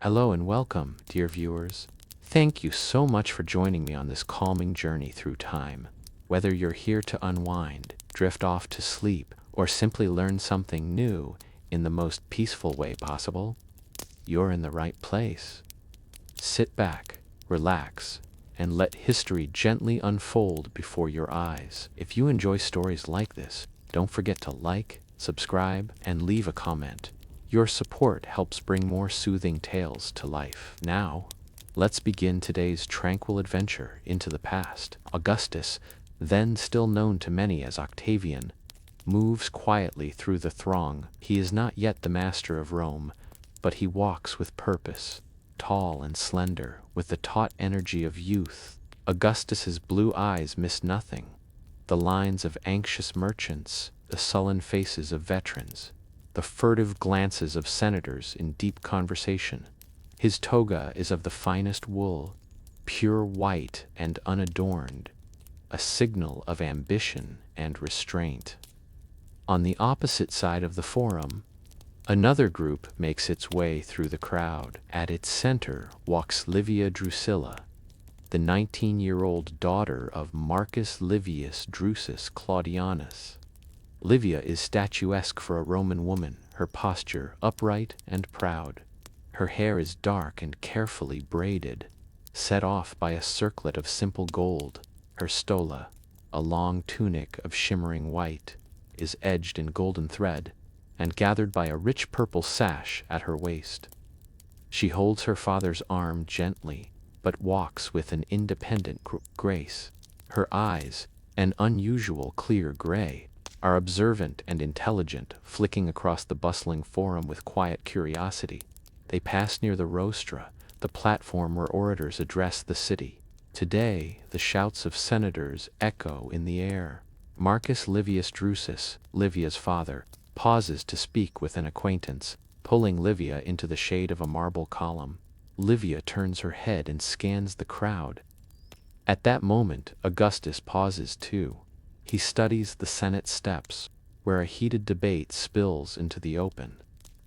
Hello and welcome, dear viewers. Thank you so much for joining me on this calming journey through time. Whether you're here to unwind, drift off to sleep, or simply learn something new in the most peaceful way possible, you're in the right place. Sit back, relax, and let history gently unfold before your eyes. If you enjoy stories like this, don't forget to like, subscribe, and leave a comment. Your support helps bring more soothing tales to life. Now, let's begin today's tranquil adventure into the past. Augustus, then still known to many as Octavian, moves quietly through the throng. He is not yet the master of Rome, but he walks with purpose, tall and slender, with the taut energy of youth. Augustus's blue eyes miss nothing: the lines of anxious merchants, the sullen faces of veterans, the furtive glances of senators in deep conversation. His toga is of the finest wool, pure white and unadorned, a signal of ambition and restraint. On the opposite side of the forum, another group makes its way through the crowd. At its center walks Livia Drusilla, the 19-year-old daughter of Marcus Livius Drusus Claudianus. Livia is statuesque for a Roman woman, her posture upright and proud. Her hair is dark and carefully braided, set off by a circlet of simple gold. Her stola, a long tunic of shimmering white, is edged in golden thread and gathered by a rich purple sash at her waist. She holds her father's arm gently, but walks with an independent grace. Her eyes, an unusual clear gray, are observant and intelligent, flicking across the bustling forum with quiet curiosity. They pass near the rostra, the platform where orators address the city. Today, the shouts of senators echo in the air. Marcus Livius Drusus, Livia's father, pauses to speak with an acquaintance, pulling Livia into the shade of a marble column. Livia turns her head and scans the crowd. At that moment, Augustus pauses too. He studies the Senate steps, where a heated debate spills into the open.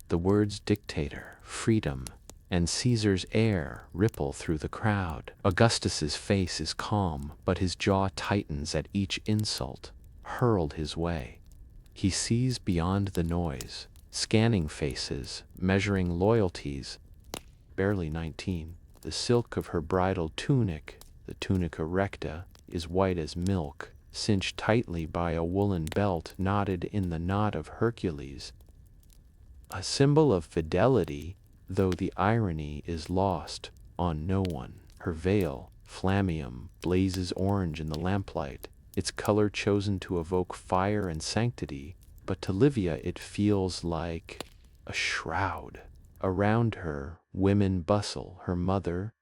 The words dictator, freedom, and Caesar's heir ripple through the crowd. Augustus's face is calm, but his jaw tightens at each insult hurled his way. He sees beyond the noise, scanning faces, measuring loyalties. Barely 19, the silk of her bridal tunic, the tunica recta, is white as milk, cinched tightly by a woolen belt knotted in the knot of Hercules. A symbol of fidelity, though the irony is lost on no one. Her veil, flammeum, blazes orange in the lamplight, its color chosen to evoke fire and sanctity, but to Livia it feels like a shroud. Around her, women bustle, her mother,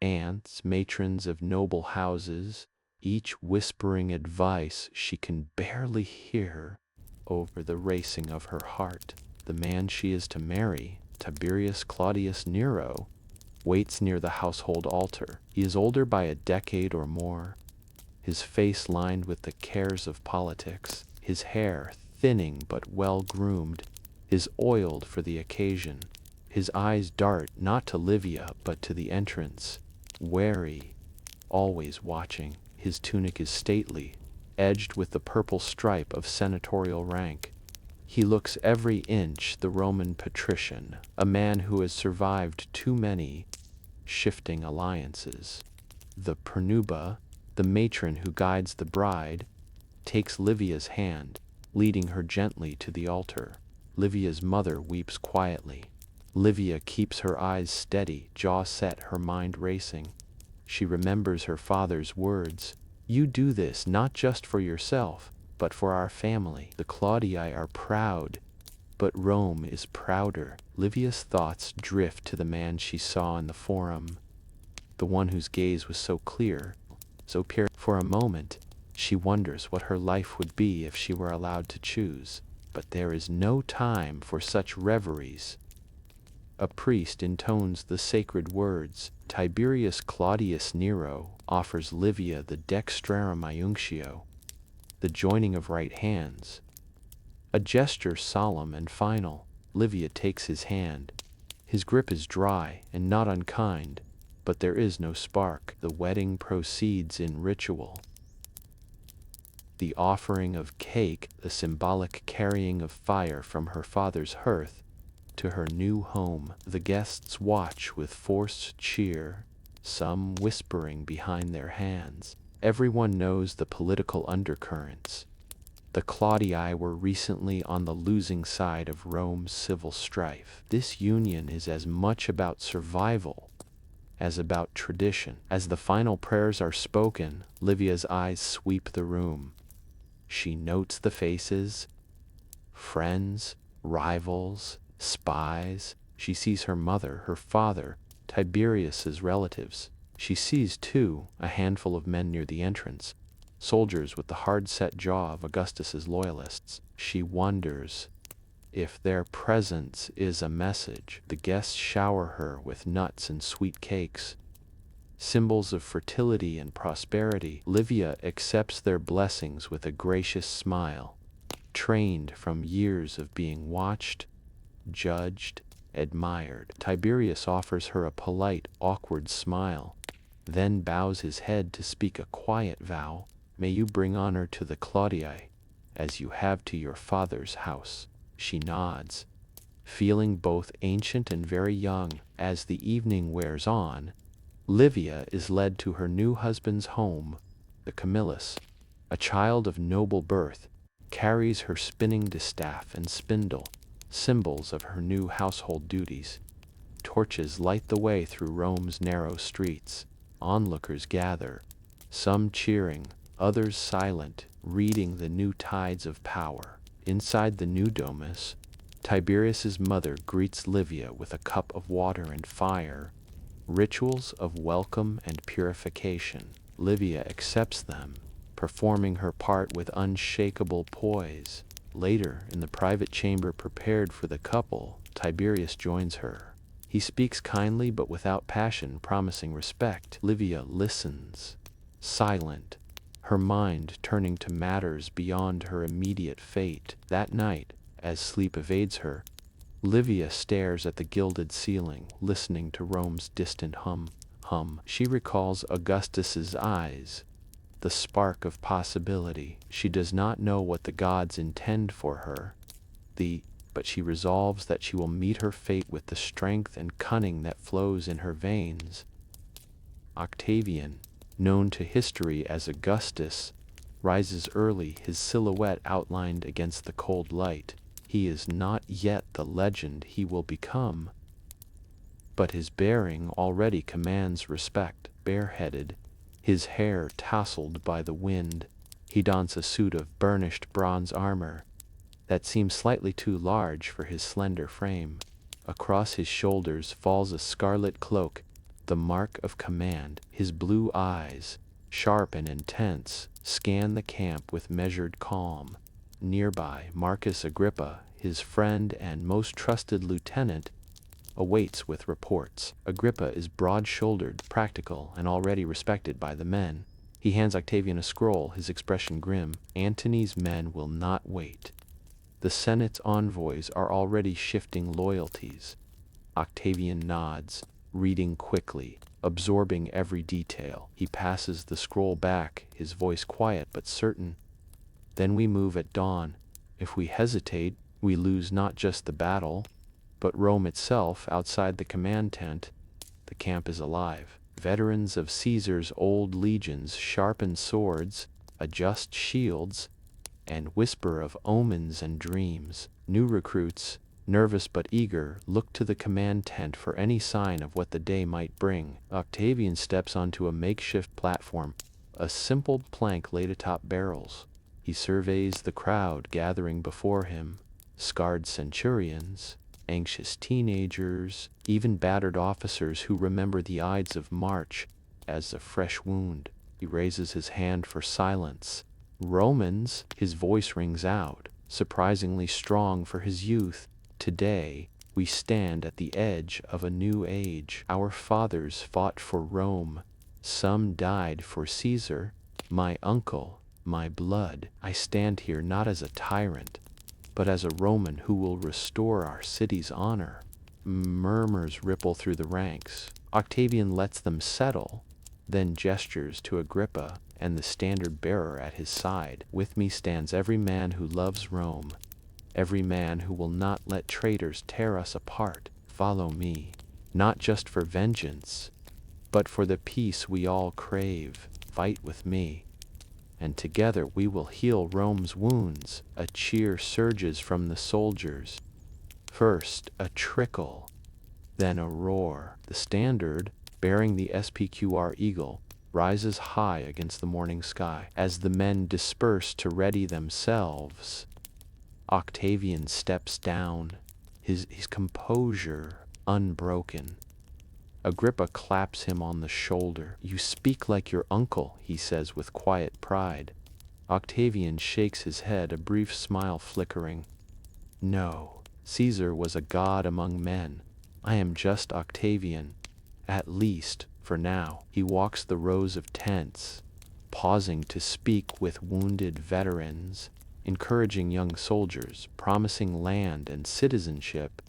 aunts, matrons of noble houses, each whispering advice she can barely hear over the racing of her heart. The man she is to marry, Tiberius Claudius Nero, waits near the household altar. He is older by a decade or more, his face lined with the cares of politics, his hair thinning but well-groomed, his oiled for the occasion. His eyes dart not to Livia but to the entrance, wary, always watching. His tunic is stately, edged with the purple stripe of senatorial rank. He looks every inch the Roman patrician, a man who has survived too many shifting alliances. The pernuba, the matron who guides the bride, takes Livia's hand, leading her gently to the altar. Livia's mother weeps quietly. Livia keeps her eyes steady, jaw set, her mind racing. She remembers her father's words: "You do this not just for yourself, but for our family. The Claudii are proud, but Rome is prouder." Livia's thoughts drift to the man she saw in the forum, the one whose gaze was so clear, so pure. For a moment, she wonders what her life would be if she were allowed to choose. But there is no time for such reveries. A priest intones the sacred words. Tiberius Claudius Nero offers Livia the dextrarum iunctio, the joining of right hands. A gesture solemn and final. Livia takes his hand, His grip is dry and not unkind, but there is no spark. The wedding proceeds in ritual. The offering of cake, the symbolic carrying of fire from her father's hearth to her new home. The guests watch with forced cheer, some whispering behind their hands. Everyone knows the political undercurrents. The Claudii were recently on the losing side of Rome's civil strife. This union is as much about survival as about tradition. As the final prayers are spoken, Livia's eyes sweep the room. She notes the faces, friends, rivals, spies. She sees her mother, her father, Tiberius's relatives. She sees, too, a handful of men near the entrance, soldiers with the hard-set jaw of Augustus's loyalists. She wonders if their presence is a message. The guests shower her with nuts and sweet cakes, symbols of fertility and prosperity. Livia accepts their blessings with a gracious smile, trained from years of being watched, judged, admired. Tiberius offers her a polite, awkward smile, then bows his head to speak a quiet vow. May you bring honor to the Claudii, as you have to your father's house. She nods, feeling both ancient and very young. As the evening wears on, Livia is led to her new husband's home. The Camillus, a child of noble birth, carries her spinning distaff and spindle, symbols of her new household duties. Torches light the way through Rome's narrow streets. Onlookers gather, some cheering, others silent, reading the new tides of power. Inside the new domus, Tiberius's mother greets Livia with a cup of water and fire, rituals of welcome and purification. Livia accepts them, performing her part with unshakable poise. Later, in the private chamber prepared for the couple, Tiberius joins her. He speaks kindly but without passion, promising respect. Livia listens, silent, her mind turning to matters beyond her immediate fate. That night, as sleep evades her, Livia stares at the gilded ceiling, listening to Rome's distant hum. She recalls Augustus's eyes, the spark of possibility. She does not know what the gods intend for her, but she resolves that she will meet her fate with the strength and cunning that flows in her veins. Octavian, known to history as Augustus, rises early, his silhouette outlined against the cold light. He is not yet the legend he will become, but his bearing already commands respect. Bareheaded, his hair tousled by the wind, he dons a suit of burnished bronze armor that seems slightly too large for his slender frame. Across his shoulders falls a scarlet cloak, the mark of command. His blue eyes, sharp and intense, scan the camp with measured calm. Nearby, Marcus Agrippa, his friend and most trusted lieutenant, awaits with reports. Agrippa is broad-shouldered, practical, and already respected by the men. He hands Octavian a scroll, his expression grim. Antony's men will not wait. The Senate's envoys are already shifting loyalties. Octavian nods, reading quickly, absorbing every detail. He passes the scroll back, his voice quiet but certain. Then we move at dawn. If we hesitate, we lose not just the battle, but Rome itself. Outside the command tent, the camp is alive. Veterans of Caesar's old legions sharpen swords, adjust shields, and whisper of omens and dreams. New recruits, nervous but eager, look to the command tent for any sign of what the day might bring. Octavian steps onto a makeshift platform, a simple plank laid atop barrels. He surveys the crowd gathering before him, scarred centurions, anxious teenagers, even battered officers who remember the Ides of March as a fresh wound. He raises his hand for silence. Romans, his voice rings out, surprisingly strong for his youth. Today, we stand at the edge of a new age. Our fathers fought for Rome. Some died for Caesar. My uncle, my blood. I stand here not as a tyrant, but as a Roman who will restore our city's honor. Murmurs ripple through the ranks. Octavian lets them settle, then gestures to Agrippa and the standard-bearer at his side. With me stands every man who loves Rome, every man who will not let traitors tear us apart. Follow me, not just for vengeance, but for the peace we all crave. Fight with me, and together we will heal Rome's wounds. A cheer surges from the soldiers. First a trickle, then a roar. The standard, bearing the SPQR eagle, rises high against the morning sky. As the men disperse to ready themselves, Octavian steps down, his composure unbroken. Agrippa claps him on the shoulder. "You speak like your uncle," he says with quiet pride. Octavian shakes his head, a brief smile flickering. "No, Caesar was a god among men. I am just Octavian, at least for now." He walks the rows of tents, pausing to speak with wounded veterans, encouraging young soldiers, promising land and citizenship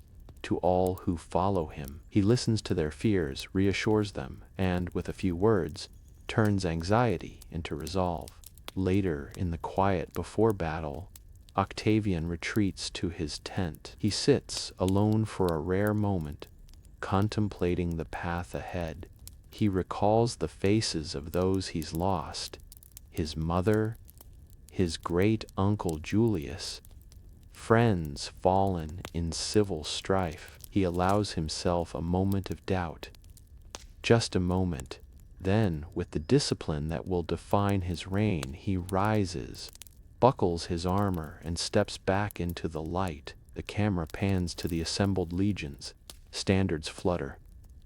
to all who follow him. He listens to their fears, reassures them, and, with a few words, turns anxiety into resolve. Later, in the quiet before battle, Octavian retreats to his tent. He sits alone for a rare moment, contemplating the path ahead. He recalls the faces of those he's lost: his mother, his great-uncle Julius, friends fallen in civil strife. He allows himself a moment of doubt. Just a moment. Then, with the discipline that will define his reign, he rises, buckles his armor, and steps back into the light. The camera pans to the assembled legions. Standards flutter.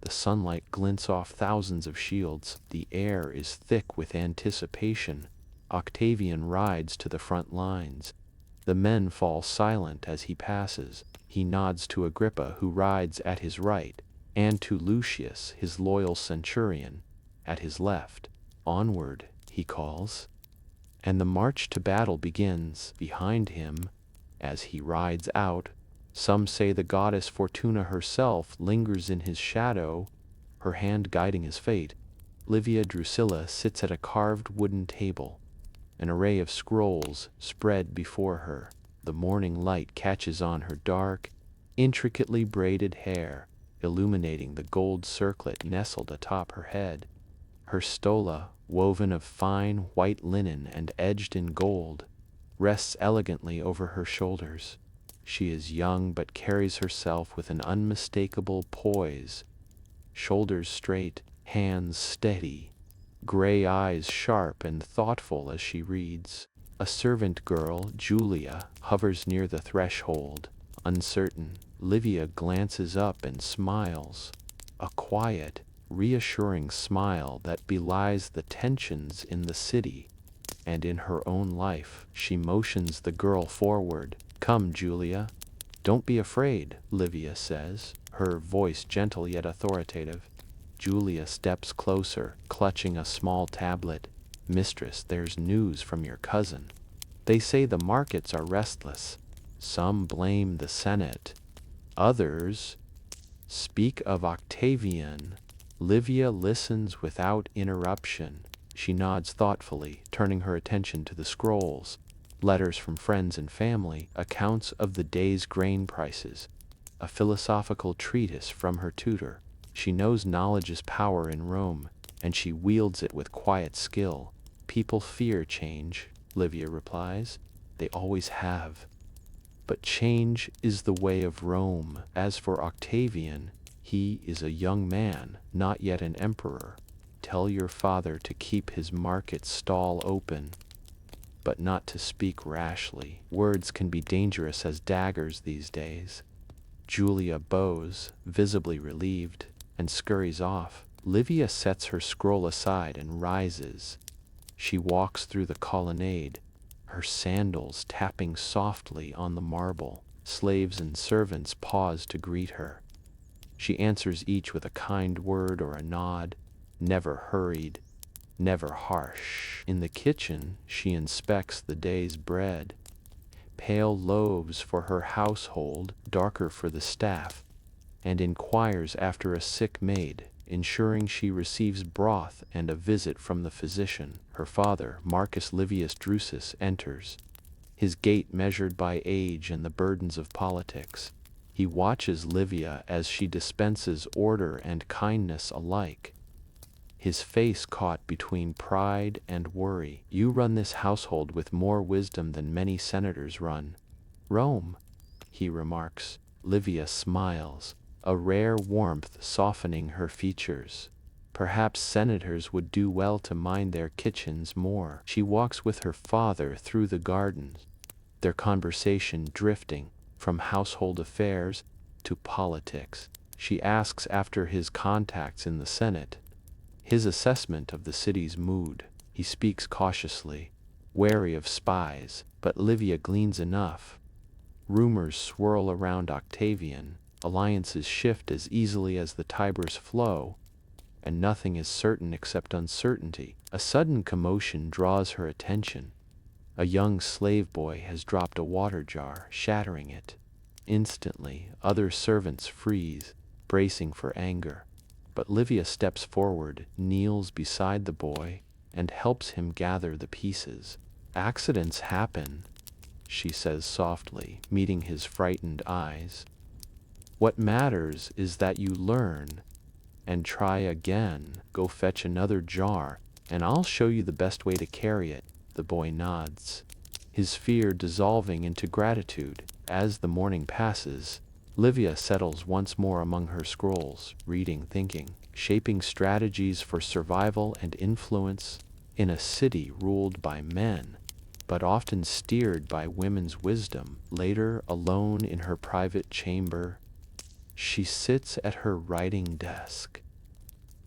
The sunlight glints off thousands of shields. The air is thick with anticipation. Octavian rides to the front lines. The men fall silent as he passes. He nods to Agrippa, who rides at his right, and to Lucius, his loyal centurion, at his left. "Onward," he calls. And the march to battle begins. Behind him, as he rides out, some say the goddess Fortuna herself lingers in his shadow, her hand guiding his fate. Livia Drusilla sits at a carved wooden table, an array of scrolls spread before her. The morning light catches on her dark, intricately braided hair, illuminating the gold circlet nestled atop her head. Her stola, woven of fine white linen and edged in gold, rests elegantly over her shoulders. She is young but carries herself with an unmistakable poise, shoulders straight, hands steady, gray eyes sharp and thoughtful as she reads. A servant girl, Julia, hovers near the threshold, uncertain. Livia glances up and smiles, a quiet, reassuring smile that belies the tensions in the city and in her own life. She motions the girl forward. "Come, Julia. Don't be afraid," Livia says, her voice gentle yet authoritative. Julia steps closer, clutching a small tablet. "Mistress, there's news from your cousin. They say the markets are restless. Some blame the Senate. Others speak of Octavian." Livia listens without interruption. She nods thoughtfully, turning her attention to the scrolls. Letters from friends and family, accounts of the day's grain prices, a philosophical treatise from her tutor. She knows knowledge is power in Rome, and she wields it with quiet skill. "People fear change," Livia replies. "They always have. But change is the way of Rome. As for Octavian, he is a young man, not yet an emperor. Tell your father to keep his market stall open, but not to speak rashly. Words can be dangerous as daggers these days." Julia bows, visibly relieved, and scurries off. Livia sets her scroll aside and rises. She walks through the colonnade, her sandals tapping softly on the marble. Slaves and servants pause to greet her. She answers each with a kind word or a nod, never hurried, never harsh. In the kitchen, she inspects the day's bread. Pale loaves for her household, darker for the staff. and inquires after a sick maid, ensuring she receives broth and a visit from the physician. Her father, Marcus Livius Drusus, enters, his gait measured by age and the burdens of politics. He watches Livia as she dispenses order and kindness alike, his face caught between pride and worry. "You run this household with more wisdom than many senators run Rome," he remarks. Livia smiles, a rare warmth softening her features. Perhaps senators would do well to mind their kitchens more. She walks with her father through the gardens, their conversation drifting from household affairs to politics. She asks after his contacts in the Senate, his assessment of the city's mood. He speaks cautiously, wary of spies, but Livia gleans enough. Rumors swirl around Octavian, alliances shift as easily as the Tiber's flow, and nothing is certain except uncertainty. A sudden commotion draws her attention. A young slave boy has dropped a water jar, shattering it. Instantly, other servants freeze, bracing for anger. But Livia steps forward, kneels beside the boy, and helps him gather the pieces. "Accidents happen," she says softly, meeting his frightened eyes. "What matters is that you learn and try again. Go fetch another jar, and I'll show you the best way to carry it." The boy nods, his fear dissolving into gratitude. As the morning passes, Livia settles once more among her scrolls, reading, thinking, shaping strategies for survival and influence in a city ruled by men, but often steered by women's wisdom. Later, alone in her private chamber, she sits at her writing desk,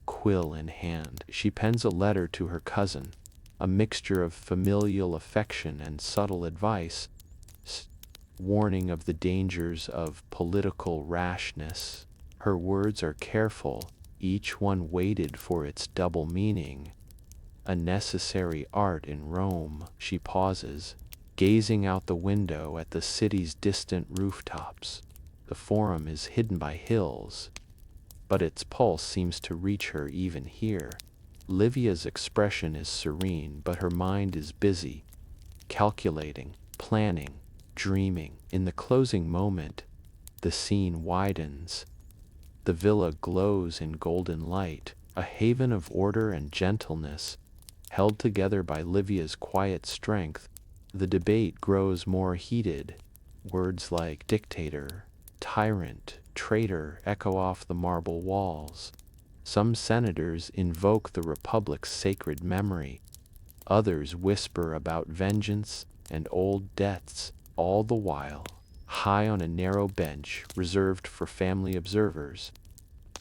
quill in hand. She pens a letter to her cousin, a mixture of familial affection and subtle advice, warning of the dangers of political rashness. Her words are careful, each one weighted for its double meaning. A necessary art in Rome. She pauses, gazing out the window at the city's distant rooftops. The Forum is hidden by hills, but its pulse seems to reach her even here. Livia's expression is serene, but her mind is busy, calculating, planning, dreaming. In the closing moment, the scene widens. The villa glows in golden light, a haven of order and gentleness, held together by Livia's quiet strength. The debate grows more heated. Words like dictator, tyrant, traitor echo off the marble walls. Some senators invoke the Republic's sacred memory. Others whisper about vengeance and old debts. All the while, high on a narrow bench reserved for family observers,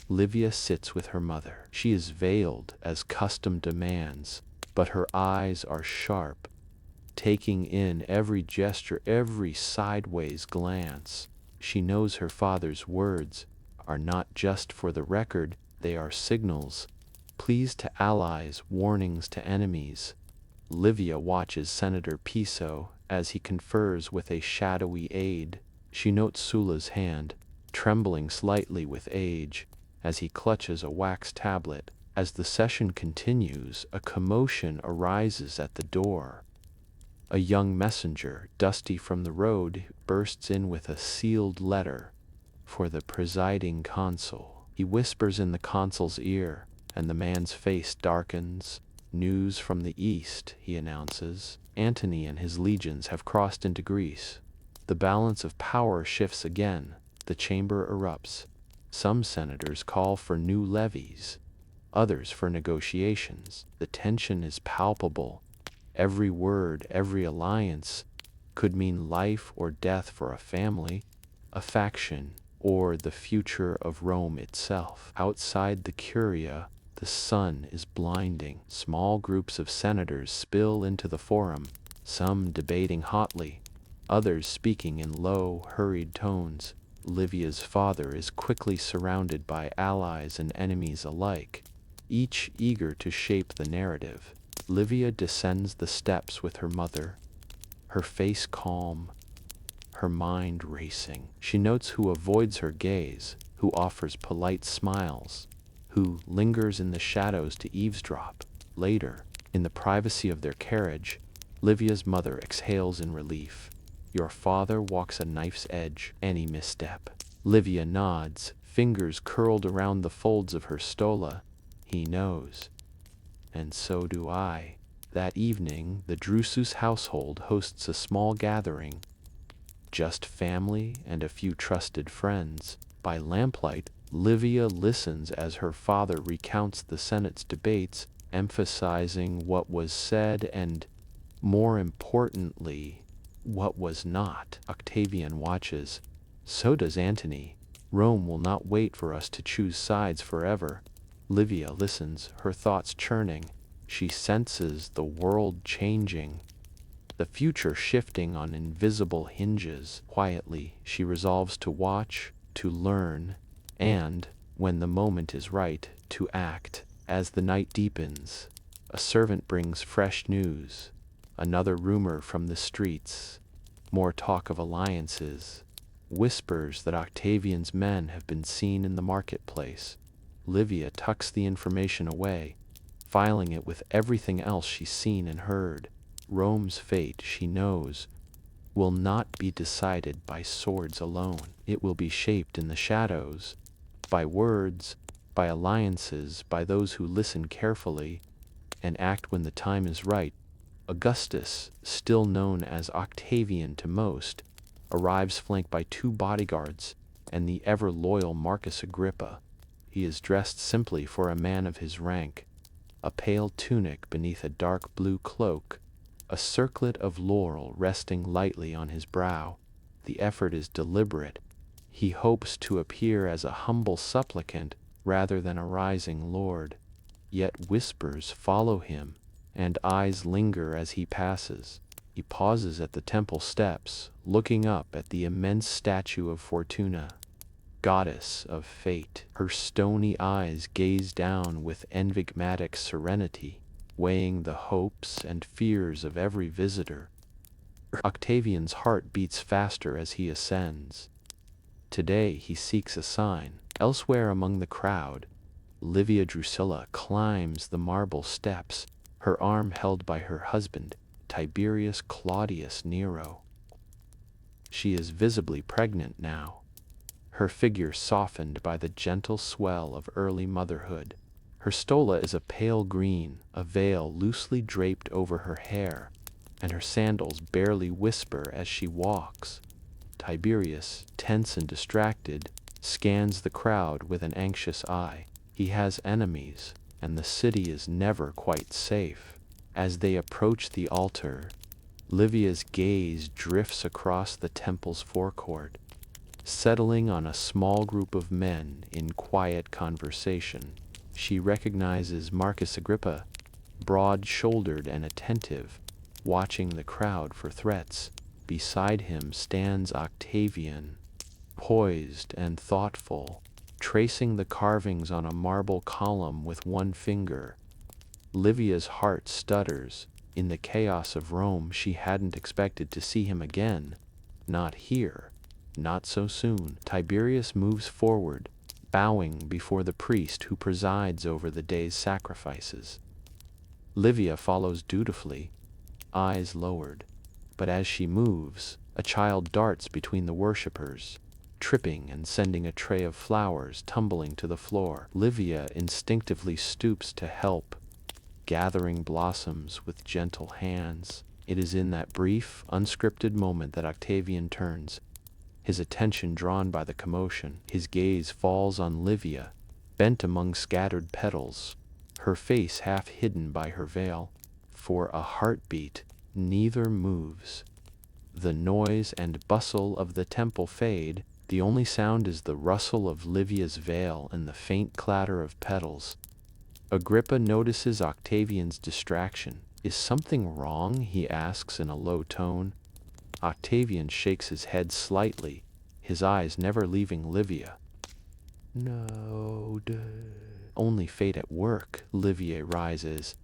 Livia sits with her mother. She is veiled as custom demands, but her eyes are sharp, taking in every gesture, every sideways glance. She knows her father's words are not just for the record, they are signals, pleas to allies, warnings to enemies. Livia watches Senator Piso as he confers with a shadowy aide. She notes Sulla's hand, trembling slightly with age, as he clutches a wax tablet. As the session continues, a commotion arises at the door. A young messenger, dusty from the road, bursts in with a sealed letter for the presiding consul. He whispers in the consul's ear, and the man's face darkens. "News from the east," he announces. "Antony and his legions have crossed into Greece." The balance of power shifts again. The chamber erupts. Some senators call for new levies, others for negotiations. The tension is palpable. Every word, every alliance could mean life or death for a family, a faction, or the future of Rome itself. Outside the Curia, the sun is blinding. Small groups of senators spill into the Forum, some debating hotly, others speaking in low, hurried tones. Livia's father is quickly surrounded by allies and enemies alike, each eager to shape the narrative. Livia descends the steps with her mother, her face calm, her mind racing. She notes who avoids her gaze, who offers polite smiles, who lingers in the shadows to eavesdrop. Later, in the privacy of their carriage, Livia's mother exhales in relief. Your father walks a knife's edge, any misstep. Livia nods, fingers curled around the folds of her stola. He knows. And so do I. That evening, the Drusus household hosts a small gathering. Just family and a few trusted friends. By lamplight, Livia listens as her father recounts the Senate's debates, emphasizing what was said and, more importantly, what was not. Octavian watches. So does Antony. Rome will not wait for us to choose sides forever. Livia listens, her thoughts churning. She senses the world changing, the future shifting on invisible hinges. Quietly, she resolves to watch, to learn, and, when the moment is right, to act. As the night deepens, a servant brings fresh news. Another rumor from the streets. More talk of alliances. Whispers that Octavian's men have been seen in the marketplace. Livia tucks the information away, filing it with everything else she's seen and heard. Rome's fate, she knows, will not be decided by swords alone. It will be shaped in the shadows, by words, by alliances, by those who listen carefully and act when the time is right. Augustus, still known as Octavian to most, arrives flanked by 2 bodyguards and the ever-loyal Marcus Agrippa. He is dressed simply for a man of his rank, a pale tunic beneath a dark blue cloak, a circlet of laurel resting lightly on his brow. The effort is deliberate. He hopes to appear as a humble supplicant rather than a rising lord. Yet whispers follow him, and eyes linger as he passes. He pauses at the temple steps, looking up at the immense statue of Fortuna, goddess of fate. Her stony eyes gaze down with enigmatic serenity, weighing the hopes and fears of every visitor. Octavian's heart beats faster as he ascends. Today he seeks a sign. Elsewhere among the crowd, Livia Drusilla climbs the marble steps, her arm held by her husband, Tiberius Claudius Nero. She is visibly pregnant now, her figure softened by the gentle swell of early motherhood. Her stola is a pale green, a veil loosely draped over her hair, and her sandals barely whisper as she walks. Tiberius, tense and distracted, scans the crowd with an anxious eye. He has enemies, and the city is never quite safe. As they approach the altar, Livia's gaze drifts across the temple's forecourt, settling on a small group of men in quiet conversation. She recognizes Marcus Agrippa, broad-shouldered and attentive, watching the crowd for threats. Beside him stands Octavian, poised and thoughtful, tracing the carvings on a marble column with one finger. Livia's heart stutters. In the chaos of Rome, she hadn't expected to see him again. Not here. Not so soon. Tiberius moves forward, bowing before the priest who presides over the day's sacrifices. Livia follows dutifully, eyes lowered. But as she moves, a child darts between the worshippers, tripping and sending a tray of flowers tumbling to the floor. Livia instinctively stoops to help, gathering blossoms with gentle hands. It is in that brief, unscripted moment that Octavian turns, his attention drawn by the commotion. His gaze falls on Livia, bent among scattered petals, her face half hidden by her veil. For a heartbeat, neither moves. The noise and bustle of the temple fade. The only sound is the rustle of Livia's veil and the faint clatter of petals. Agrippa notices Octavian's distraction. Is something wrong? He asks in a low tone. Octavian shakes his head slightly, his eyes never leaving Livia. No, only fate at work. Livia rises,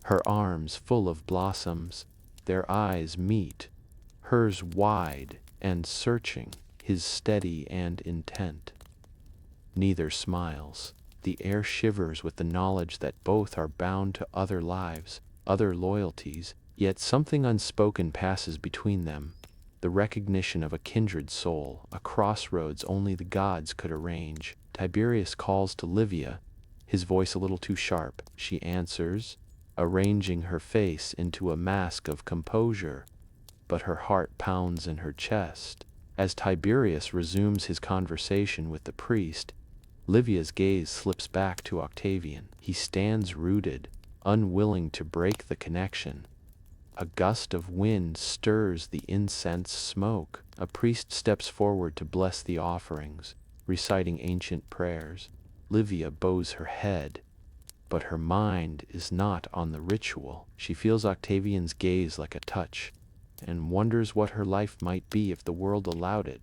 her arms full of blossoms. Their eyes meet, hers wide and searching, his steady and intent. Neither smiles. The air shivers with the knowledge that both are bound to other lives, other loyalties, yet something unspoken passes between them. The recognition of a kindred soul, a crossroads only the gods could arrange. Tiberius calls to Livia, his voice a little too sharp. She answers, arranging her face into a mask of composure, but her heart pounds in her chest. As Tiberius resumes his conversation with the priest, Livia's gaze slips back to Octavian. He stands rooted, unwilling to break the connection. A gust of wind stirs the incense smoke. A priest steps forward to bless the offerings, reciting ancient prayers. Livia bows her head, but her mind is not on the ritual. She feels Octavian's gaze like a touch, and wonders what her life might be if the world allowed it.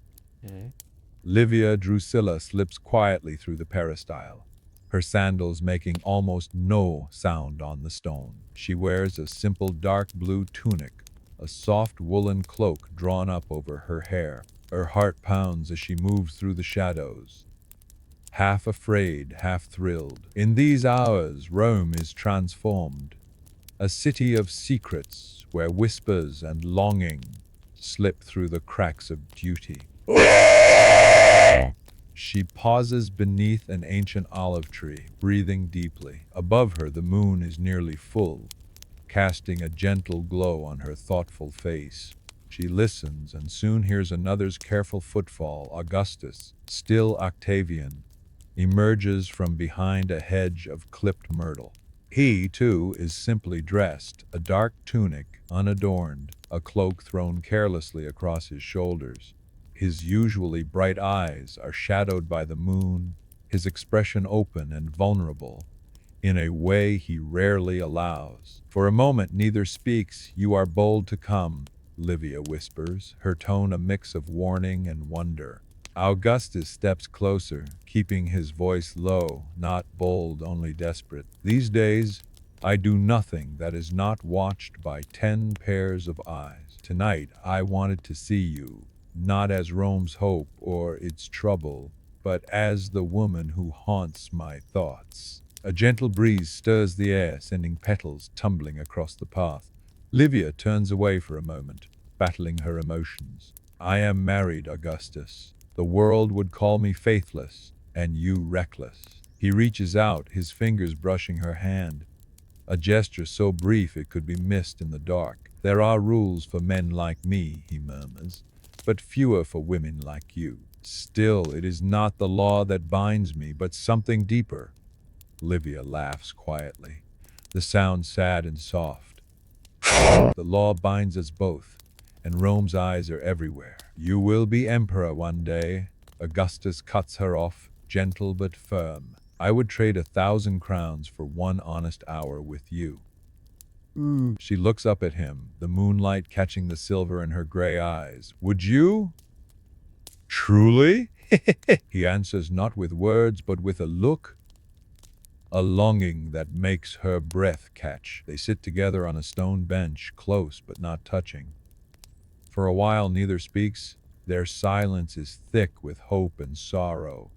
Livia Drusilla slips quietly through the peristyle, her sandals making almost no sound on the stone. She wears a simple dark blue tunic, a soft woolen cloak drawn up over her hair. Her heart pounds as she moves through the shadows, half afraid, half thrilled. In these hours, Rome is transformed, a city of secrets where whispers and longing slip through the cracks of duty. She pauses beneath an ancient olive tree, breathing deeply. Above her, the moon is nearly full, casting a gentle glow on her thoughtful face. She listens and soon hears another's careful footfall. Augustus, still Octavian, emerges from behind a hedge of clipped myrtle. He, too, is simply dressed, a dark tunic, unadorned, a cloak thrown carelessly across his shoulders. His usually bright eyes are shadowed by the moon, his expression open and vulnerable, in a way he rarely allows. For a moment neither speaks. "You are bold to come," Livia whispers, her tone a mix of warning and wonder. Augustus steps closer, keeping his voice low, not bold, only desperate. "These days, I do nothing that is not watched by 10 pairs of eyes. Tonight, I wanted to see you, not as Rome's hope or its trouble, but as the woman who haunts my thoughts." A gentle breeze stirs the air, sending petals tumbling across the path. Livia turns away for a moment, battling her emotions. "I am married, Augustus. The world would call me faithless, and you reckless." He reaches out, his fingers brushing her hand, a gesture so brief it could be missed in the dark. "There are rules for men like me," he murmurs, "but fewer for women like you. Still, it is not the law that binds me, but something deeper." Livia laughs quietly, the sound sad and soft. "The law binds us both, and Rome's eyes are everywhere. You will be emperor one day." Augustus cuts her off, gentle but firm. "I would trade 1,000 crowns for one honest hour with you." She looks up at him, the moonlight catching the silver in her gray eyes. "Would you? Truly?" He answers not with words, but with a look, a longing that makes her breath catch. They sit together on a stone bench, close but not touching. For a while neither speaks. Their silence is thick with hope and sorrow.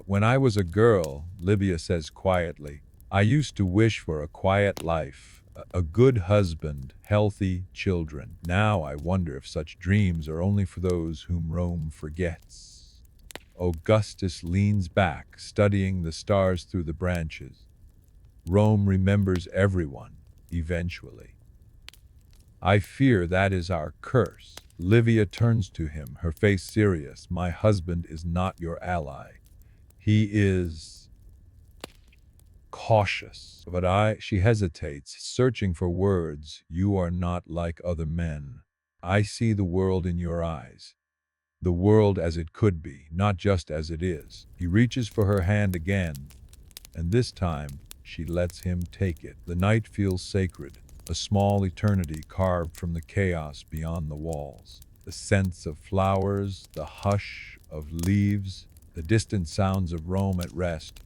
When I was a girl," Livia says quietly, "I used to wish for a quiet life, a good husband, healthy children. Now I wonder if such dreams are only for those whom Rome forgets." Augustus leans back, studying the stars through the branches. "Rome remembers everyone, eventually. I fear that is our curse." Livia turns to him, her face serious. "My husband is not your ally. He is cautious." She hesitates, searching for words. "You are not like other men. I see the world in your eyes. The world as it could be, not just as it is." He reaches for her hand again, and this time she lets him take it. The night feels sacred, a small eternity carved from the chaos beyond the walls. The scents of flowers, the hush of leaves, the distant sounds of Rome at rest.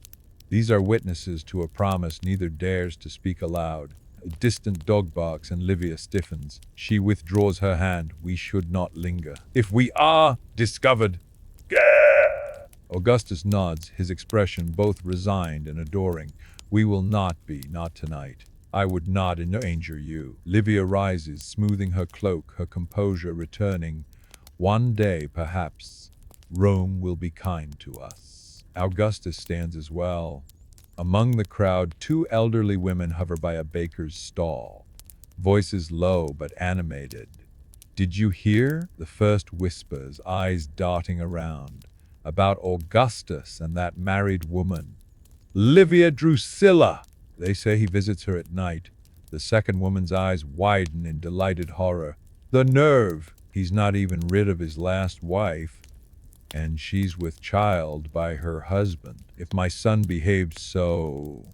These are witnesses to a promise neither dares to speak aloud. A distant dog barks and Livia stiffens. She withdraws her hand. "We should not linger. If we are discovered..." Augustus nods, his expression both resigned and adoring. We will not be, not tonight. I would not endanger you. Livia rises, smoothing her cloak, her composure returning. One day, perhaps, Rome will be kind to us. Augustus stands as well. Among the crowd, two elderly women hover by a baker's stall, voices low but animated. Did you hear? The first whispers, eyes darting around. About Augustus and that married woman. Livia Drusilla! They say he visits her at night. The second woman's eyes widen in delighted horror. The nerve! He's not even rid of his last wife, and she's with child by her husband. If my son behaved so...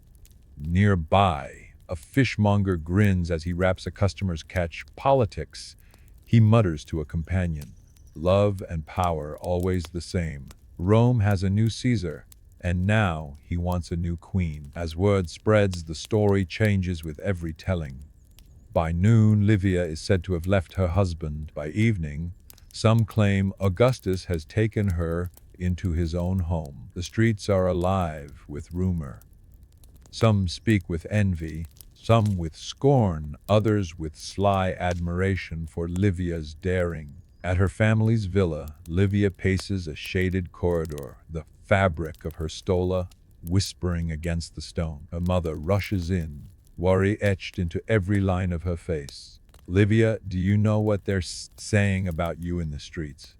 Nearby, a fishmonger grins as he wraps a customer's catch. Politics. He mutters to a companion. Love and power always the same. Rome has a new Caesar, and now he wants a new queen. As word spreads, the story changes with every telling. By noon, Livia is said to have left her husband. By evening, some claim Augustus has taken her into his own home. The streets are alive with rumor. Some speak with envy, some with scorn, others with sly admiration for Livia's daring. At her family's villa, Livia paces a shaded corridor, the fabric of her stola whispering against the stone. Her mother rushes in, worry etched into every line of her face. Livia, do you know what they're saying about you in the streets?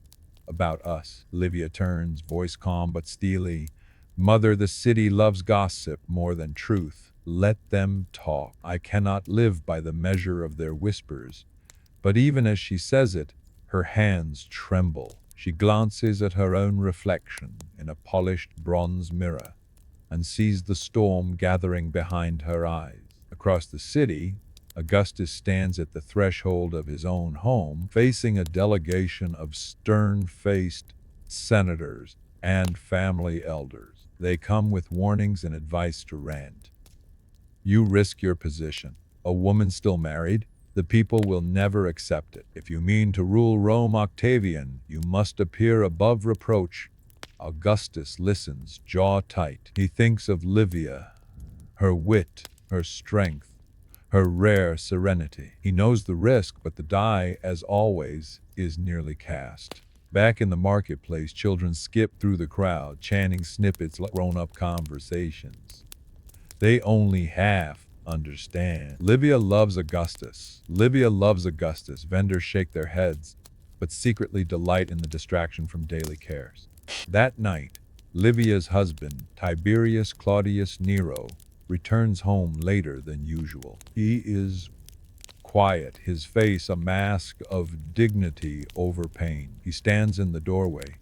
About us. Livia turns, voice calm but steely. Mother, the city loves gossip more than truth. Let them talk. I cannot live by the measure of their whispers. But even as she says it, her hands tremble. She glances at her own reflection in a polished bronze mirror and sees the storm gathering behind her eyes. Across the city, Augustus stands at the threshold of his own home, facing a delegation of stern-faced senators and family elders. They come with warnings and advice to rant. You risk your position. A woman still married? The people will never accept it. If you mean to rule Rome, Octavian, you must appear above reproach. Augustus listens, jaw tight. He thinks of Livia, her wit, her strength, her rare serenity. He knows the risk, but the die, as always, is nearly cast. Back in the marketplace, children skip through the crowd, chanting snippets like grown-up conversations. They only half understand. Livia loves Augustus. Livia loves Augustus. Vendors shake their heads, but secretly delight in the distraction from daily cares. That night, Livia's husband, Tiberius Claudius Nero, returns home later than usual. He is quiet, his face a mask of dignity over pain. He stands in the doorway,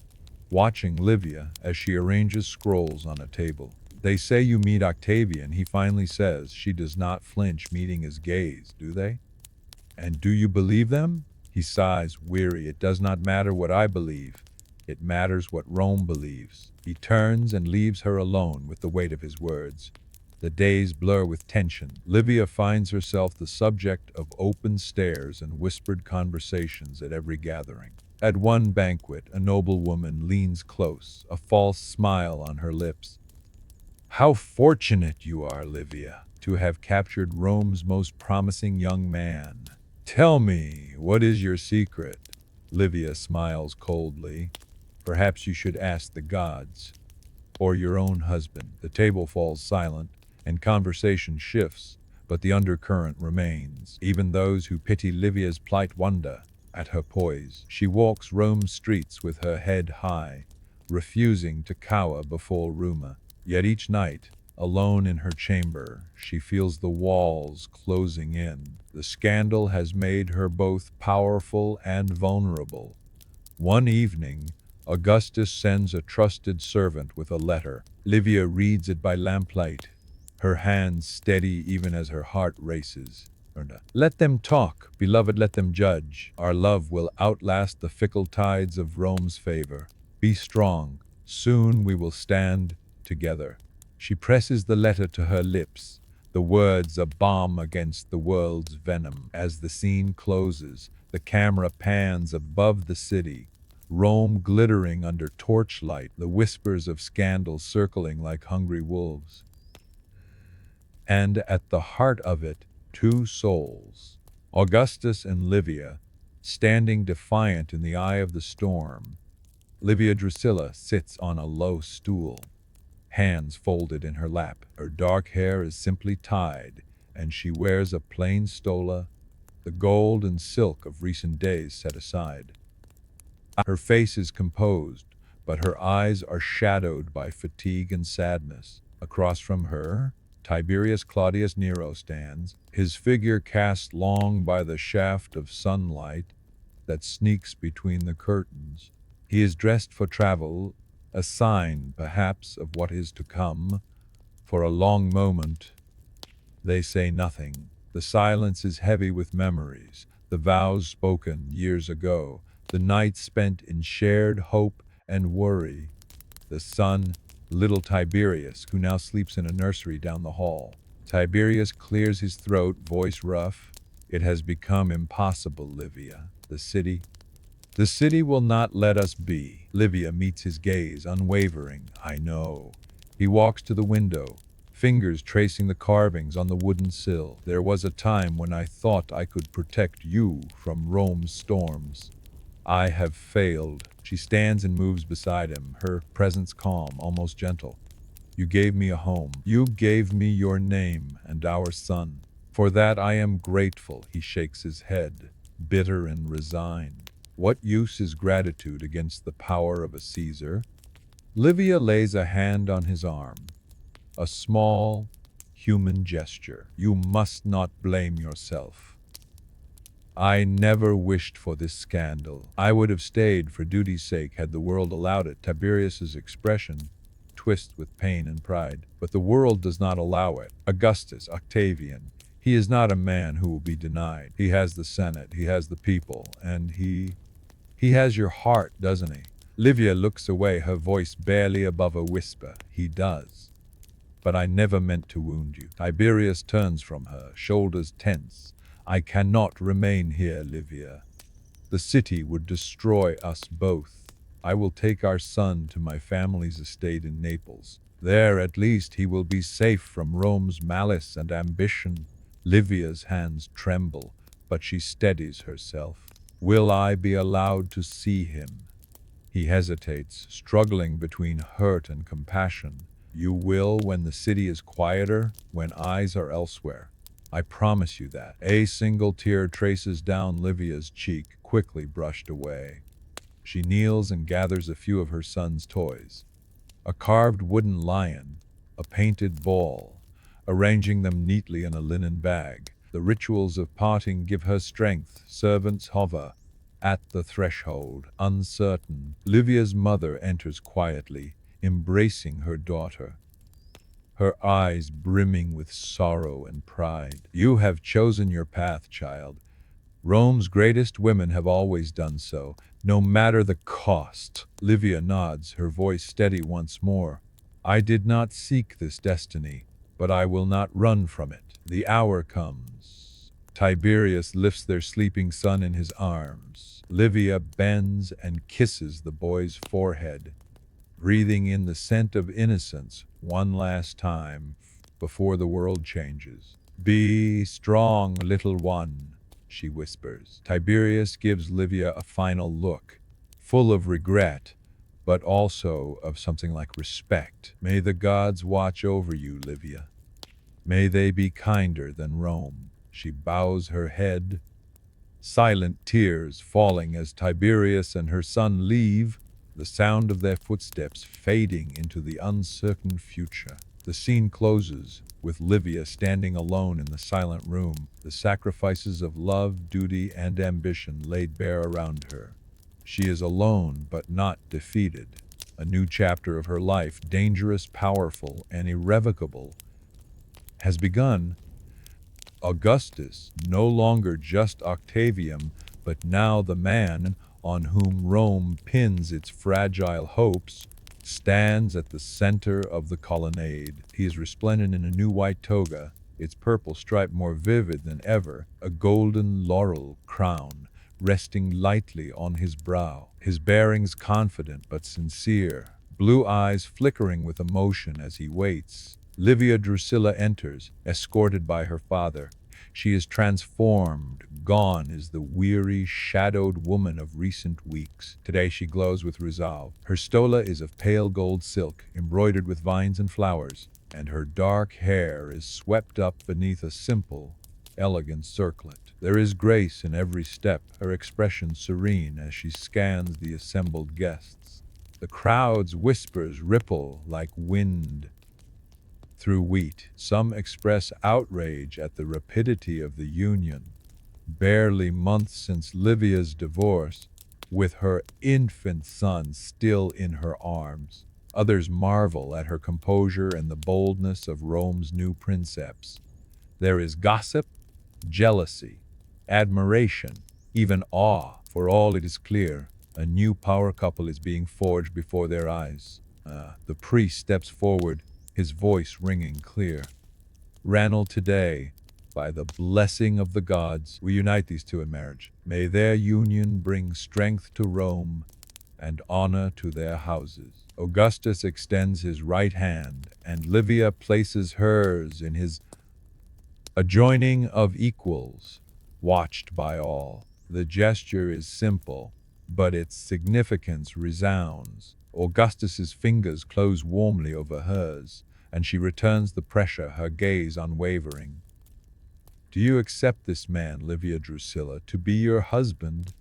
watching Livia as she arranges scrolls on a table. They say you meet Octavian, he finally says. She does not flinch, meeting his gaze, do they? And do you believe them? He sighs, weary. It does not matter what I believe. It matters what Rome believes. He turns and leaves her alone with the weight of his words. The days blur with tension. Livia finds herself the subject of open stares and whispered conversations at every gathering. At one banquet, a noble woman leans close, a false smile on her lips. How fortunate you are, Livia, to have captured Rome's most promising young man. Tell me, what is your secret? Livia smiles coldly. Perhaps you should ask the gods, or your own husband. The table falls silent, and conversation shifts, but the undercurrent remains. Even those who pity Livia's plight wonder at her poise. She walks Rome's streets with her head high, refusing to cower before rumor. Yet each night, alone in her chamber, she feels the walls closing in. The scandal has made her both powerful and vulnerable. One evening, Augustus sends a trusted servant with a letter. Livia reads it by lamplight, her hands steady even as her heart races. Let them talk, beloved, let them judge. Our love will outlast the fickle tides of Rome's favor. Be strong. Soon we will stand together. She presses the letter to her lips, the words a balm against the world's venom. As the scene closes, the camera pans above the city. Rome glittering under torchlight, the whispers of scandal circling like hungry wolves. And at the heart of it, two souls, Augustus and Livia, standing defiant in the eye of the storm. Livia Drusilla sits on a low stool, hands folded in her lap. Her dark hair is simply tied, and she wears a plain stola, the gold and silk of recent days set aside. Her face is composed, but her eyes are shadowed by fatigue and sadness. Across from her, Tiberius Claudius Nero stands, his figure cast long by the shaft of sunlight that sneaks between the curtains. He is dressed for travel, a sign, perhaps, of what is to come. For a long moment, they say nothing. The silence is heavy with memories, the vows spoken years ago, the nights spent in shared hope and worry. The son, little Tiberius, who now sleeps in a nursery down the hall. Tiberius clears his throat, voice rough. It has become impossible, Livia. The city will not let us be. Livia meets his gaze, unwavering. I know. He walks to the window, fingers tracing the carvings on the wooden sill. There was a time when I thought I could protect you from Rome's storms. I have failed. She stands and moves beside him, her presence calm, almost gentle. You gave me a home. You gave me your name and our son. For that I am grateful. He shakes his head, bitter and resigned. What use is gratitude against the power of a Caesar? Livia lays a hand on his arm. A small, human gesture. You must not blame yourself. I never wished for this scandal. I would have stayed for duty's sake had the world allowed it. Tiberius's expression twists with pain and pride. But the world does not allow it. Augustus, Octavian, he is not a man who will be denied. He has the Senate, he has the people, and he has your heart, doesn't he? Livia looks away, her voice barely above a whisper. He does. But I never meant to wound you. Tiberius turns from her, shoulders tense. I cannot remain here, Livia. The city would destroy us both. I will take our son to my family's estate in Naples. There, at least, he will be safe from Rome's malice and ambition. Livia's hands tremble, but she steadies herself. Will I be allowed to see him? He hesitates, struggling between hurt and compassion. You will when the city is quieter, when eyes are elsewhere. I promise you that. A single tear traces down Livia's cheek, quickly brushed away. She kneels and gathers a few of her son's toys. A carved wooden lion, a painted ball, arranging them neatly in a linen bag. The rituals of parting give her strength. Servants hover at the threshold, uncertain. Livia's mother enters quietly, embracing her daughter, her eyes brimming with sorrow and pride. You have chosen your path, child. Rome's greatest women have always done so, no matter the cost. Livia nods, her voice steady once more. I did not seek this destiny, but I will not run from it. The hour comes. Tiberius lifts their sleeping son in his arms. Livia bends and kisses the boy's forehead, breathing in the scent of innocence one last time before the world changes. Be strong, little one, she whispers. Tiberius gives Livia a final look, full of regret, but also of something like respect. May the gods watch over you, Livia. May they be kinder than Rome. She bows her head, silent tears falling as Tiberius and her son leave, the sound of their footsteps fading into the uncertain future. The scene closes, with Livia standing alone in the silent room, the sacrifices of love, duty, and ambition laid bare around her. She is alone, but not defeated. A new chapter of her life, dangerous, powerful, and irrevocable, has begun. Augustus, no longer just Octavian, but now the man on whom Rome pins its fragile hopes, stands at the center of the colonnade. He is resplendent in a new white toga, its purple stripe more vivid than ever, a golden laurel crown resting lightly on his brow, his bearings confident but sincere, blue eyes flickering with emotion as he waits. Livia Drusilla enters, escorted by her father. She is transformed. Gone is the weary, shadowed woman of recent weeks. Today she glows with resolve. Her stola is of pale gold silk, embroidered with vines and flowers, and her dark hair is swept up beneath a simple, elegant circlet. There is grace in every step, her expression serene as she scans the assembled guests. The crowd's whispers ripple like wind through wheat. Some express outrage at the rapidity of the union. Barely months since Livia's divorce, with her infant son still in her arms. Others marvel at her composure and the boldness of Rome's new princeps. There is gossip, jealousy, admiration, even awe. For all it is clear, a new power couple is being forged before their eyes. The priest steps forward, his voice ringing clear. Ranald, today, by the blessing of the gods, we unite these two in marriage. May their union bring strength to Rome and honor to their houses. Augustus extends his right hand, and Livia places hers in his. A joining of equals, watched by all. The gesture is simple, but its significance resounds. Augustus's fingers close warmly over hers, and she returns the pressure, her gaze unwavering. Do you accept this man, Livia Drusilla, to be your husband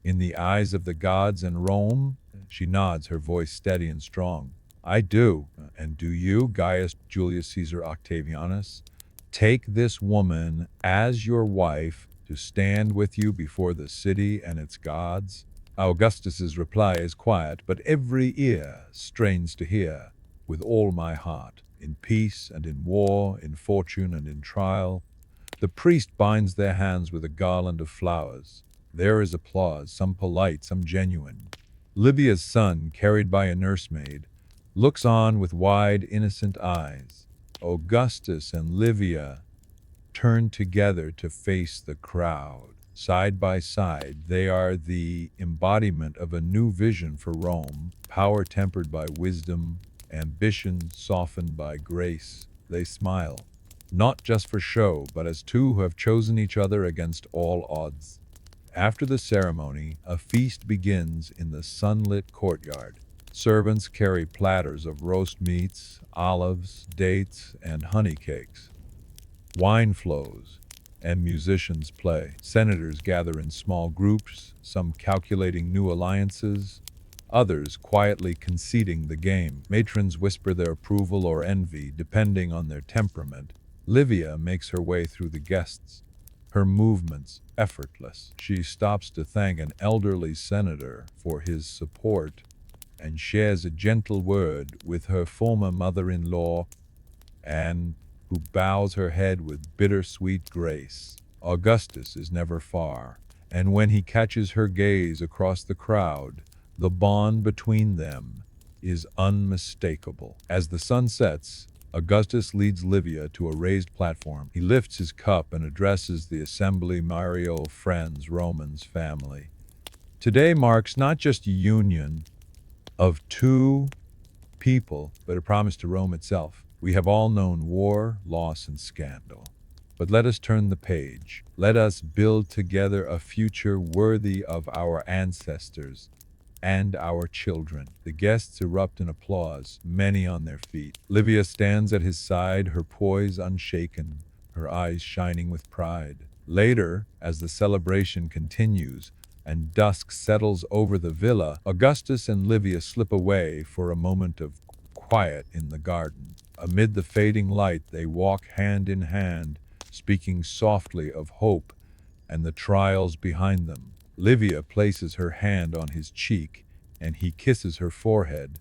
in the eyes of the gods and Rome? She nods, her voice steady and strong. I do. And do you, Gaius Julius Caesar Octavianus, take this woman as your wife to stand with you before the city and its gods? Augustus's reply is quiet, but every ear strains to hear. With all my heart, in peace and in war, in fortune and in trial. The priest binds their hands with a garland of flowers. There is applause, some polite, some genuine. Livia's son, carried by a nursemaid, looks on with wide, innocent eyes. Augustus and Livia turn together to face the crowd. Side by side, they are the embodiment of a new vision for Rome, power tempered by wisdom, ambition softened by grace. They smile, not just for show, but as two who have chosen each other against all odds. After the ceremony, a feast begins in the sunlit courtyard. Servants carry platters of roast meats, olives, dates, and honey cakes. Wine flows, and musicians play. Senators gather in small groups, some calculating new alliances, others quietly conceding the game. Matrons whisper their approval or envy, depending on their temperament. Livia makes her way through the guests, her movements effortless. She stops to thank an elderly senator for his support and shares a gentle word with her former mother-in-law, Anne, who bows her head with bittersweet grace. Augustus is never far, and when he catches her gaze across the crowd, the bond between them is unmistakable. As the sun sets, Augustus leads Livia to a raised platform. He lifts his cup and addresses the assembly. Mario, friends, Romans, family. Today marks not just a union of two people, but a promise to Rome itself. We have all known war, loss, and scandal. But let us turn the page. Let us build together a future worthy of our ancestors and our children. The guests erupt in applause, many on their feet. Livia stands at his side, her poise unshaken, her eyes shining with pride. Later, as the celebration continues and dusk settles over the villa, Augustus and Livia slip away for a moment of quiet in the garden. Amid the fading light, they walk hand in hand, speaking softly of hope and the trials behind them. Livia places her hand on his cheek, and he kisses her forehead,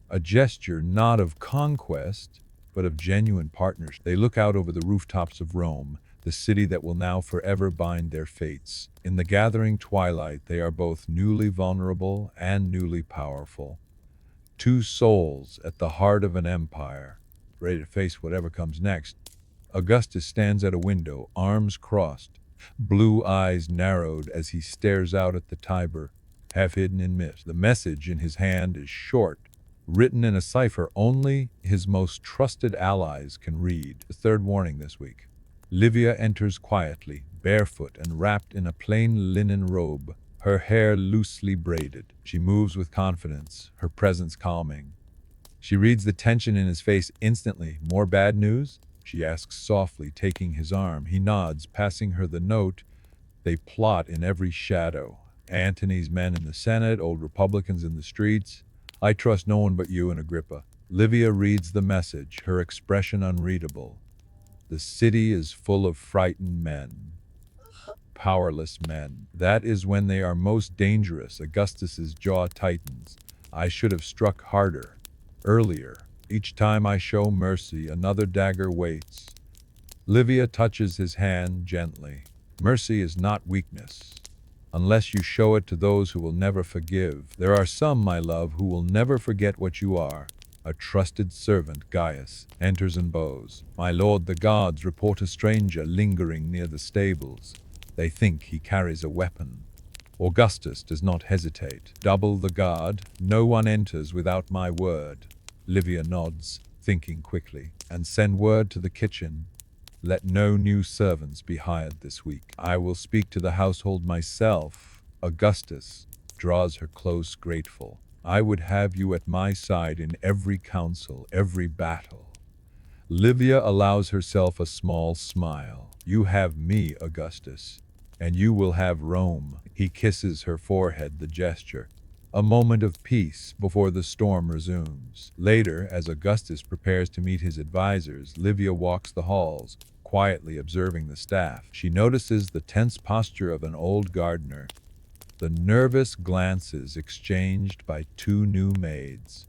a gesture not of conquest, but of genuine partnership. They look out over the rooftops of Rome, the city that will now forever bind their fates. In the gathering twilight, they are both newly vulnerable and newly powerful. Two souls at the heart of an empire, ready to face whatever comes next. Augustus stands at a window, arms crossed, Blue eyes narrowed as he stares out at the Tiber, half hidden in mist. The message in his hand is short, written in a cipher only his most trusted allies can read. The third warning this week. Livia enters quietly, barefoot and wrapped in a plain linen robe, her hair loosely braided. She moves with confidence, her presence calming. She reads the tension in his face instantly. More bad news? She asks softly, taking his arm. He nods, passing her the note. They plot in every shadow. Antony's men in the Senate, old Republicans in the streets. I trust no one but you and Agrippa. Livia reads the message, her expression unreadable. The city is full of frightened men, powerless men. That is when they are most dangerous. Augustus's jaw tightens. I should have struck harder, earlier. Each time I show mercy, another dagger waits. Livia touches his hand gently. Mercy is not weakness, unless you show it to those who will never forgive. There are some, my love, who will never forget what you are. A trusted servant, Gaius, enters and bows. My lord, the guards report a stranger lingering near the stables. They think he carries a weapon. Augustus does not hesitate. Double the guard. No one enters without my word. Livia nods, thinking quickly. And send word to the kitchen. Let no new servants be hired this week. I will speak to the household myself. Augustus draws her close, grateful. I would have you at my side in every council, every battle. Livia allows herself a small smile. You have me, Augustus, and you will have Rome. He kisses her forehead, the gesture. A moment of peace before the storm resumes. Later, as Augustus prepares to meet his advisors, Livia walks the halls, quietly observing the staff. She notices the tense posture of an old gardener, the nervous glances exchanged by two new maids.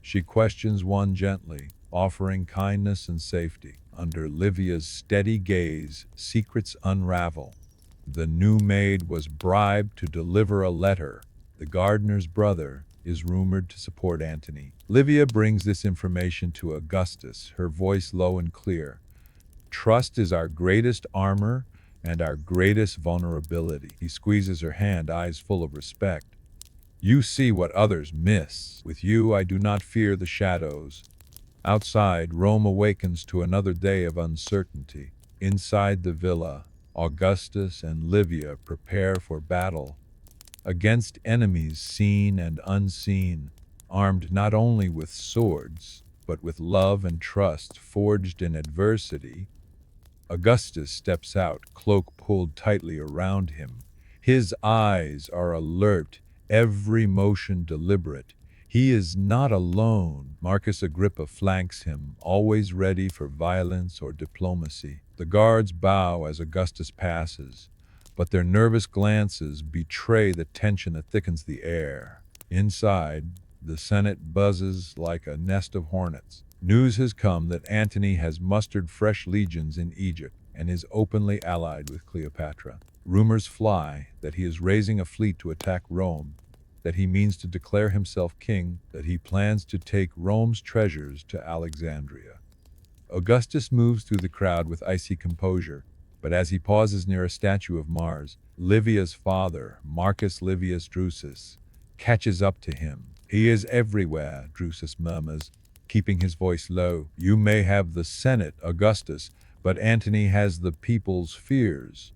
She questions one gently, offering kindness and safety. Under Livia's steady gaze, secrets unravel. The new maid was bribed to deliver a letter. The gardener's brother is rumored to support Antony. Livia brings this information to Augustus, her voice low and clear. Trust is our greatest armor and our greatest vulnerability. He squeezes her hand, eyes full of respect. You see what others miss. With you, I do not fear the shadows. Outside, Rome awakens to another day of uncertainty. Inside the villa, Augustus and Livia prepare for battle. Against enemies seen and unseen, armed not only with swords, but with love and trust forged in adversity. Augustus steps out, cloak pulled tightly around him. His eyes are alert, every motion deliberate. He is not alone. Marcus Agrippa flanks him, always ready for violence or diplomacy. The guards bow as Augustus passes, but their nervous glances betray the tension that thickens the air. Inside, the Senate buzzes like a nest of hornets. News has come that Antony has mustered fresh legions in Egypt and is openly allied with Cleopatra. Rumors fly that he is raising a fleet to attack Rome, that he means to declare himself king, that he plans to take Rome's treasures to Alexandria. Augustus moves through the crowd with icy composure, but as he pauses near a statue of Mars, Livia's father, Marcus Livius Drusus, catches up to him. He is everywhere, Drusus murmurs, keeping his voice low. You may have the Senate, Augustus, but Antony has the people's fears.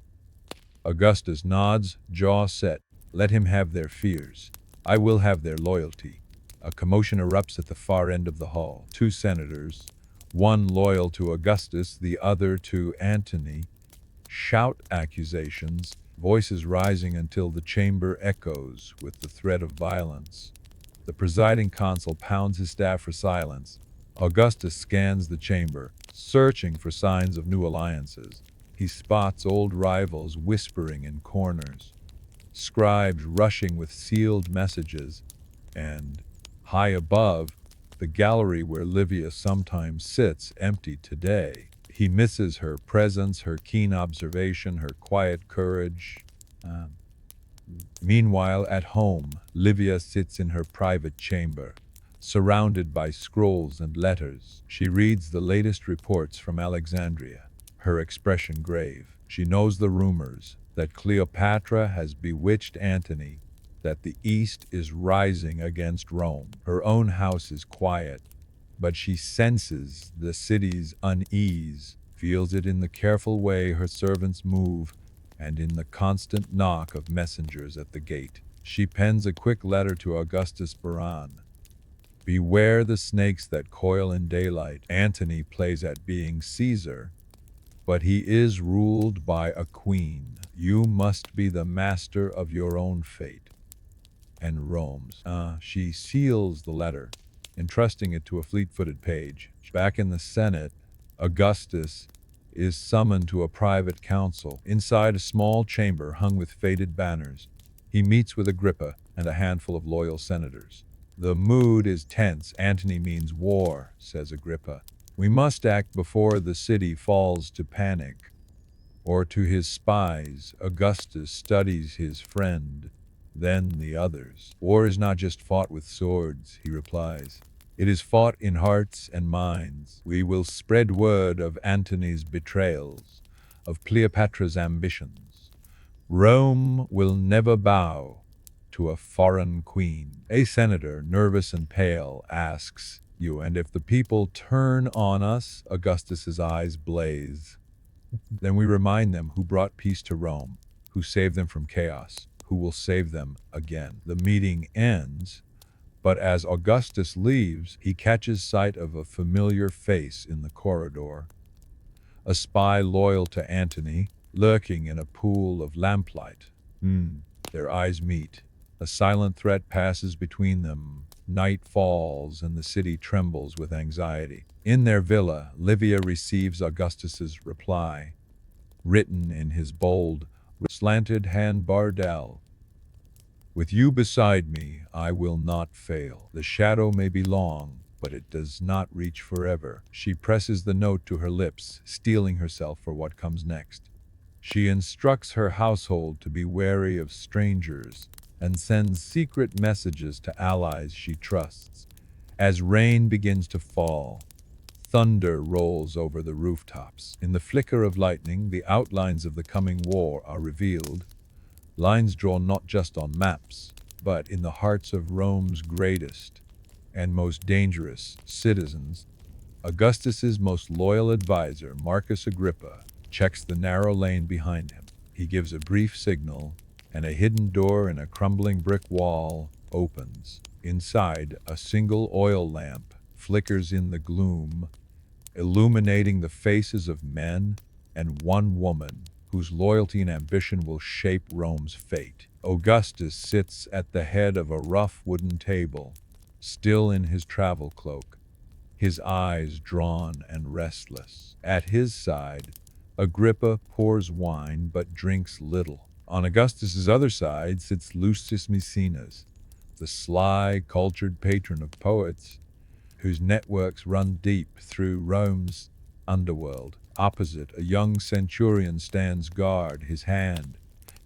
Augustus nods, jaw set. Let him have their fears. I will have their loyalty. A commotion erupts at the far end of the hall. Two senators, one loyal to Augustus, the other to Antony, shout accusations, voices rising until the chamber echoes with the threat of violence. The presiding consul pounds his staff for silence. Augustus scans the chamber, searching for signs of new alliances. He spots old rivals whispering in corners, scribes rushing with sealed messages, and, high above, the gallery where Livia sometimes sits, empty today. He misses her presence, her keen observation, her quiet courage. Meanwhile, at home, Livia sits in her private chamber, surrounded by scrolls and letters. She reads the latest reports from Alexandria, her expression grave. She knows the rumors that Cleopatra has bewitched Antony, that the East is rising against Rome. Her own house is quiet, but she senses the city's unease, feels it in the careful way her servants move and in the constant knock of messengers at the gate. She pens a quick letter to Augustus Baran. Beware the snakes that coil in daylight. Antony plays at being Caesar, but he is ruled by a queen. You must be the master of your own fate. And Rome's. She seals the letter, entrusting it to a fleet-footed page. Back in the Senate, Augustus is summoned to a private council. Inside a small chamber hung with faded banners, he meets with Agrippa and a handful of loyal senators. The mood is tense. Antony means war, says Agrippa. We must act before the city falls to panic. Or to his spies, Augustus studies his friend, then the others. War is not just fought with swords, he replies. It is fought in hearts and minds. We will spread word of Antony's betrayals, of Cleopatra's ambitions. Rome will never bow to a foreign queen. A senator, nervous and pale, asks you, and if the people turn on us, Augustus's eyes blaze. Then we remind them who brought peace to Rome, who saved them from chaos, who will save them again. The meeting ends, but as Augustus leaves, he catches sight of a familiar face in the corridor. A spy loyal to Antony, lurking in a pool of lamplight. Their eyes meet. A silent threat passes between them. Night falls and the city trembles with anxiety. In their villa, Livia receives Augustus's reply, written in his bold, slanted-hand bardell. With you beside me, I will not fail. The shadow may be long, but it does not reach forever. She presses the note to her lips, steeling herself for what comes next. She instructs her household to be wary of strangers and sends secret messages to allies she trusts. As rain begins to fall, thunder rolls over the rooftops. In the flicker of lightning, the outlines of the coming war are revealed, lines drawn not just on maps, but in the hearts of Rome's greatest and most dangerous citizens. Augustus's most loyal advisor, Marcus Agrippa, checks the narrow lane behind him. He gives a brief signal, and a hidden door in a crumbling brick wall opens. Inside, a single oil lamp flickers in the gloom, illuminating the faces of men and one woman whose loyalty and ambition will shape Rome's fate. Augustus sits at the head of a rough wooden table, still in his travel cloak, his eyes drawn and restless. At his side, Agrippa pours wine but drinks little. On Augustus's other side sits Lucius Maecenas, the sly, cultured patron of poets, whose networks run deep through Rome's underworld. Opposite, a young centurion stands guard, his hand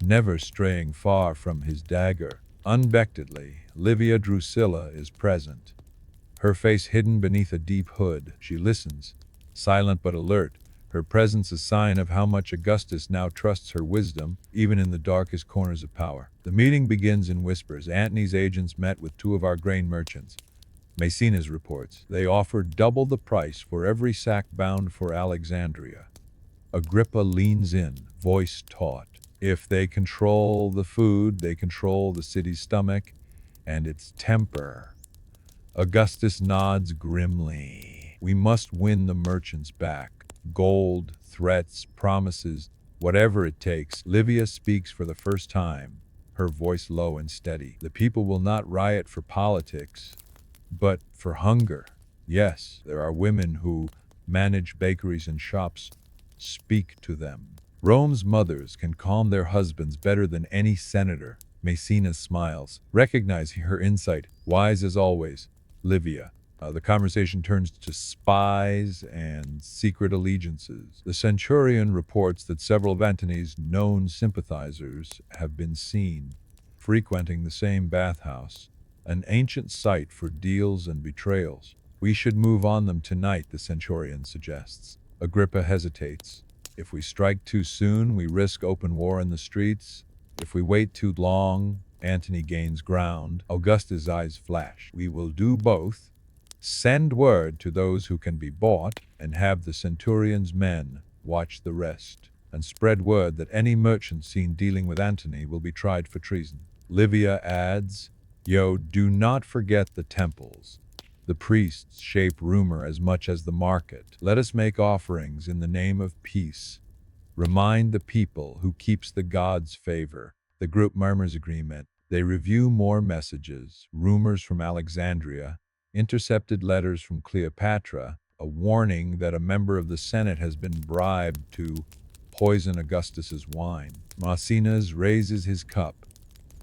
never straying far from his dagger. Unexpectedly, Livia Drusilla is present, her face hidden beneath a deep hood. She listens, silent but alert, her presence a sign of how much Augustus now trusts her wisdom, even in the darkest corners of power. The meeting begins in whispers. Antony's agents met with two of our grain merchants. Maecenas reports they offered double the price for every sack bound for Alexandria. Agrippa leans in, voice taut. If they control the food, they control the city's stomach and its temper. Augustus nods grimly. We must win the merchants back. Gold, threats, promises, whatever it takes. Livia speaks for the first time, her voice low and steady. The people will not riot for politics, but for hunger. Yes, there are women who manage bakeries and shops. Speak to them. Rome's mothers can calm their husbands better than any senator. Maecenas smiles, recognizing her insight. Wise as always, Livia. The conversation turns to spies and secret allegiances. The centurion reports that several of Antony's known sympathizers have been seen frequenting the same bathhouse, an ancient site for deals and betrayals. We should move on them tonight, the centurion suggests. Agrippa hesitates. If we strike too soon, we risk open war in the streets. If we wait too long, Antony gains ground. Augustus' eyes flash. We will do both. Send word to those who can be bought, and have the centurion's men watch the rest, and spread word that any merchant seen dealing with Antony will be tried for treason. Livia adds, do not forget the temples. The priests shape rumor as much as the market. Let us make offerings in the name of peace. Remind the people who keeps the gods' favor. The group murmurs agreement. They review more messages, rumors from Alexandria, intercepted letters from Cleopatra, a warning that a member of the Senate has been bribed to poison Augustus's wine. Maecenas raises his cup,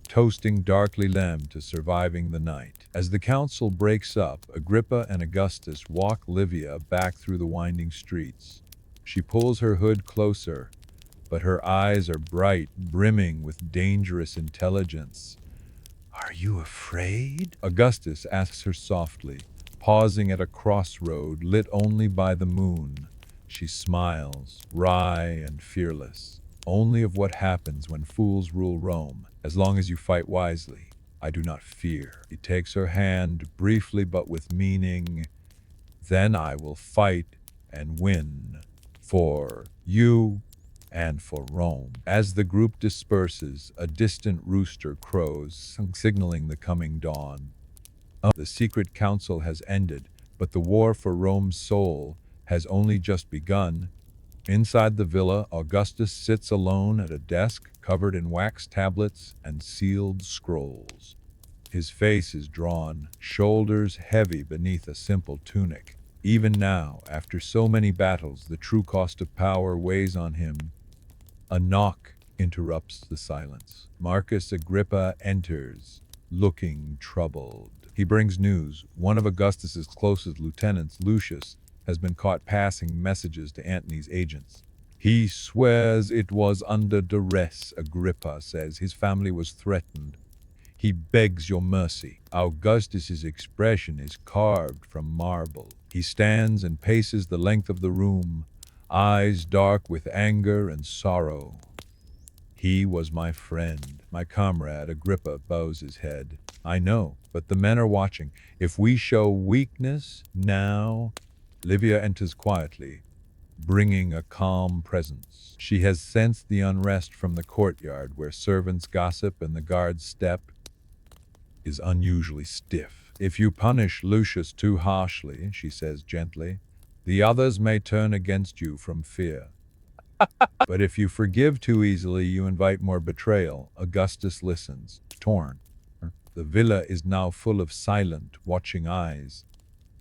toasting darkly Lem to surviving the night. As the council breaks up, Agrippa and Augustus walk Livia back through the winding streets. She pulls her hood closer, but her eyes are bright, brimming with dangerous intelligence. Are you afraid? Augustus asks her softly, pausing at a crossroad lit only by the moon. She smiles, wry and fearless. Only of what happens when fools rule Rome. As long as you fight wisely, I do not fear. He takes her hand, briefly but with meaning. Then I will fight and win. For you and for Rome. As the group disperses, a distant rooster crows, signaling the coming dawn. The secret council has ended, but the war for Rome's soul has only just begun. Inside the villa, Augustus sits alone at a desk covered in wax tablets and sealed scrolls. His face is drawn, shoulders heavy beneath a simple tunic. Even now, after so many battles, the true cost of power weighs on him. A knock interrupts the silence. Marcus Agrippa enters, looking troubled. He brings news. One of Augustus's closest lieutenants, Lucius, has been caught passing messages to Antony's agents. He swears it was under duress, Agrippa says. His family was threatened. He begs your mercy. Augustus's expression is carved from marble. He stands and paces the length of the room, eyes dark with anger and sorrow. He was my friend, my comrade. Agrippa bows his head. I know, but the men are watching. If we show weakness now... Livia enters quietly, bringing a calm presence. She has sensed the unrest from the courtyard, where servants gossip and the guard's step is unusually stiff. If you punish Lucius too harshly, she says gently, the others may turn against you from fear. But if you forgive too easily, you invite more betrayal. Augustus listens, torn. The villa is now full of silent, watching eyes.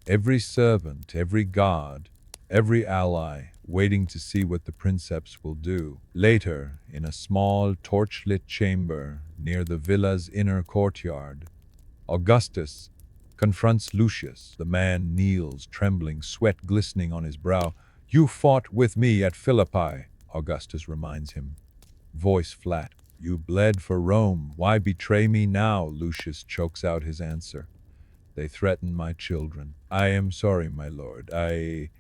Every servant, every guard, every ally, waiting to see what the princeps will do. Later, in a small, torch-lit chamber near the villa's inner courtyard, Augustus confronts Lucius. The man kneels, trembling, sweat glistening on his brow. You fought with me at Philippi, Augustus reminds him, voice flat. You bled for Rome. Why betray me now? Lucius chokes out his answer. They threaten my children. I am sorry, my lord. I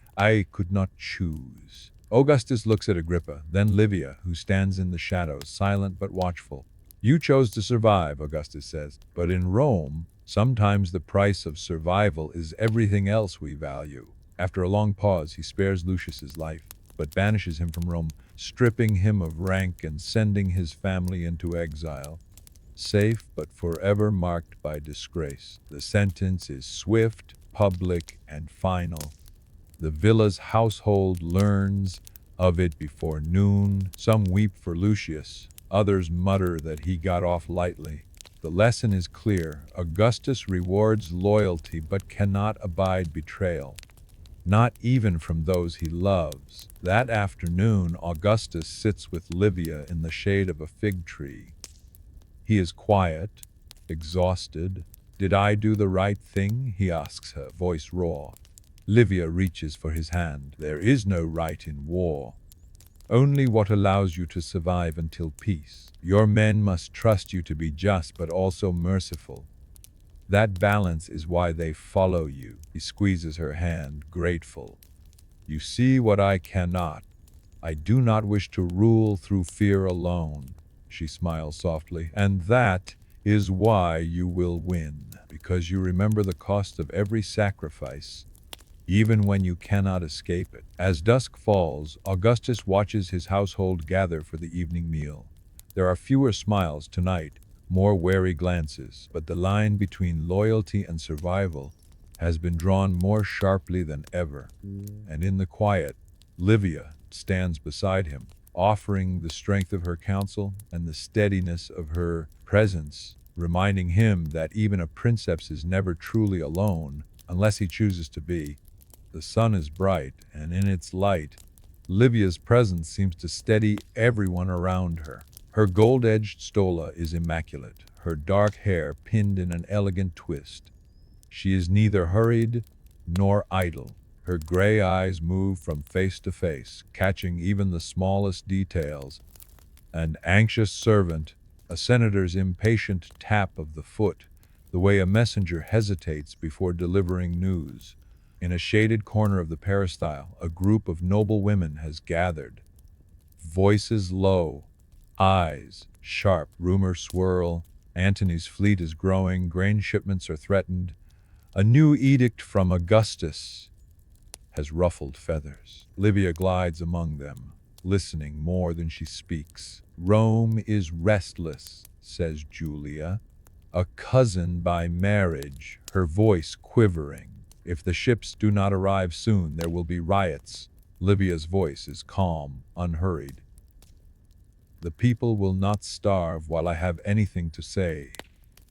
could not choose. Augustus looks at Agrippa, then Livia, who stands in the shadows, silent but watchful. You chose to survive, Augustus says, but in Rome, sometimes the price of survival is everything else we value. After a long pause, he spares Lucius's life, but banishes him from Rome, stripping him of rank and sending his family into exile. Safe but forever marked by disgrace. The sentence is swift, public, and final. The villa's household learns of it before noon. Some weep for Lucius, others mutter that he got off lightly. The lesson is clear. Augustus rewards loyalty but cannot abide betrayal, not even from those he loves. That afternoon, Augustus sits with Livia in the shade of a fig tree. He is quiet, exhausted. Did I do the right thing? He asks her, voice raw. Livia reaches for his hand. There is no right in war. Only what allows you to survive until peace. Your men must trust you to be just but also merciful. That balance is why they follow you. He squeezes her hand, grateful. You see what I cannot. I do not wish to rule through fear alone. She smiles softly. And that is why you will win, because you remember the cost of every sacrifice, even when you cannot escape it. As dusk falls, Augustus watches his household gather for the evening meal. There are fewer smiles tonight, more wary glances, but the line between loyalty and survival has been drawn more sharply than ever. And in the quiet, Livia stands beside him, offering the strength of her counsel and the steadiness of her presence, reminding him that even a princeps is never truly alone unless he chooses to be. The sun is bright, and in its light, Livia's presence seems to steady everyone around her. Her gold-edged stola is immaculate, her dark hair pinned in an elegant twist. She is neither hurried nor idle. Her gray eyes move from face to face, catching even the smallest details. An anxious servant, a senator's impatient tap of the foot, the way a messenger hesitates before delivering news. In a shaded corner of the peristyle, a group of noble women has gathered. Voices low, eyes sharp, rumors swirl. Antony's fleet is growing, grain shipments are threatened. A new edict from Augustus has ruffled feathers. Livia glides among them, listening more than she speaks. Rome is restless, says Julia, a cousin by marriage, her voice quivering. If the ships do not arrive soon, there will be riots. Livia's voice is calm, unhurried. The people will not starve while I have anything to say.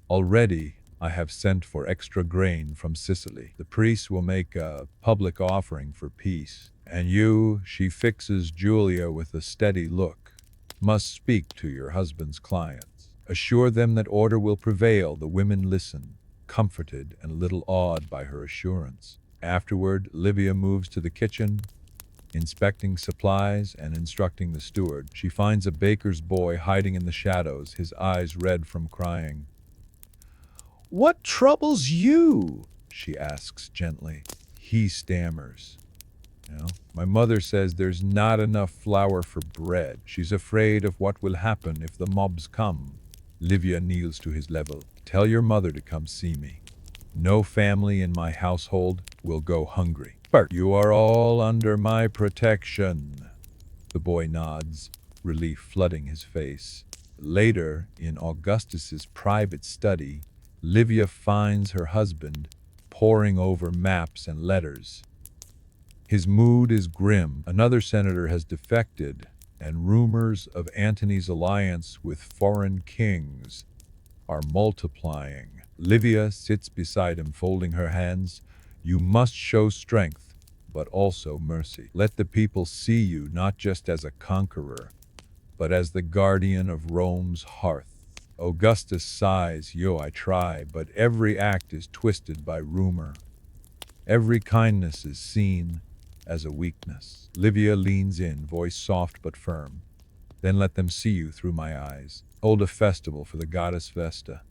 Already, I have sent for extra grain from Sicily. The priests will make a public offering for peace. And you, she fixes Julia with a steady look, must speak to your husband's clients. Assure them that order will prevail. The women listen, comforted and a little awed by her assurance. Afterward, Livia moves to the kitchen, inspecting supplies and instructing the steward. She finds a baker's boy hiding in the shadows, his eyes red from crying. "What troubles you?" she asks gently. He stammers. My mother says there's not enough flour for bread. She's afraid of what will happen if the mobs come. Livia kneels to his level. Tell your mother to come see me. No family in my household will go hungry. But you are all under my protection. The boy nods, relief flooding his face. Later, in Augustus's private study, Livia finds her husband poring over maps and letters. His mood is grim. Another senator has defected, and rumors of Antony's alliance with foreign kings are multiplying. Livia sits beside him, folding her hands. You must show strength, but also mercy. Let the people see you not just as a conqueror, but as the guardian of Rome's hearth. Augustus sighs. I try, but every act is twisted by rumor. Every kindness is seen as a weakness. Livia leans in, voice soft but firm. Then let them see you through my eyes. Hold a festival for the goddess Vesta.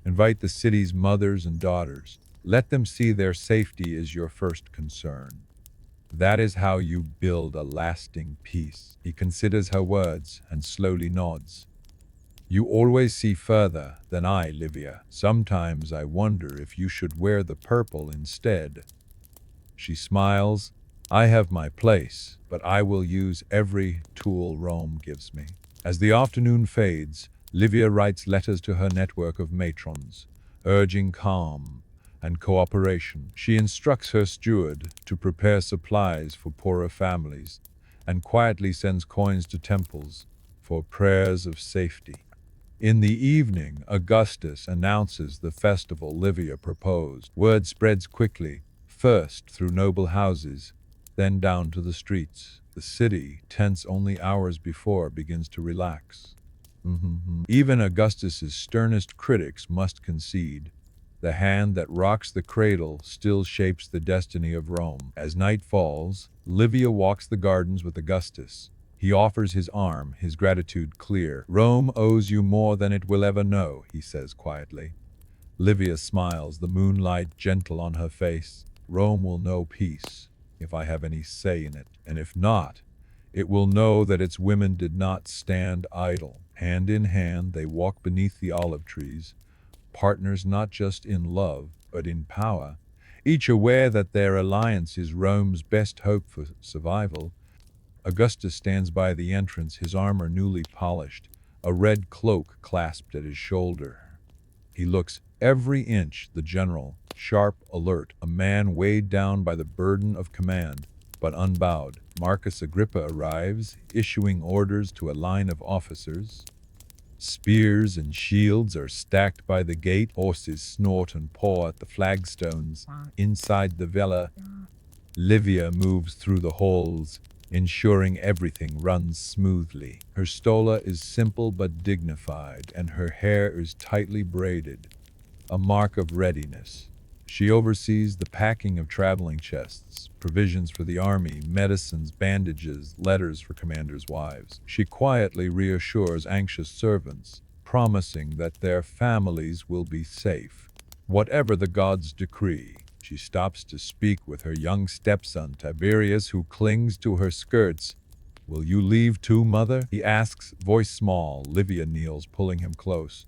Invite the city's mothers and daughters. Let them see their safety is your first concern. That is how you build a lasting peace. He considers her words and slowly nods. You always see further than I, Livia. Sometimes I wonder if you should wear the purple instead. She smiles. I have my place, but I will use every tool Rome gives me. As the afternoon fades, Livia writes letters to her network of matrons, urging calm and cooperation. She instructs her steward to prepare supplies for poorer families and quietly sends coins to temples for prayers of safety. In the evening, Augustus announces the festival Livia proposed. Word spreads quickly, first through noble houses, then down to the streets. The city, tense only hours before, begins to relax. Even Augustus's sternest critics must concede. The hand that rocks the cradle still shapes the destiny of Rome. As night falls, Livia walks the gardens with Augustus. He offers his arm, his gratitude clear. Rome owes you more than it will ever know, he says quietly. Livia smiles, the moonlight gentle on her face. Rome will know peace, if I have any say in it. And if not, It will know that its women did not stand idle. Hand in hand, they walk beneath the olive trees, partners not just in love, but in power, each aware that their alliance is Rome's best hope for survival. Augustus stands by the entrance, his armor newly polished, a red cloak clasped at his shoulder. He looks every inch the general, sharp, alert, a man weighed down by the burden of command, but unbowed. Marcus Agrippa arrives, issuing orders to a line of officers. Spears and shields are stacked by the gate. Horses snort and paw at the flagstones. Inside the villa, Livia moves through the halls, ensuring everything runs smoothly. Her stola is simple but dignified, and her hair is tightly braided, a mark of readiness. She oversees the packing of traveling chests, provisions for the army, medicines, bandages, letters for commanders' wives. She quietly reassures anxious servants, promising that their families will be safe. Whatever the gods decree, she stops to speak with her young stepson, Tiberius, who clings to her skirts. "Will you leave too, mother?" he asks, voice small. Livia kneels, pulling him close.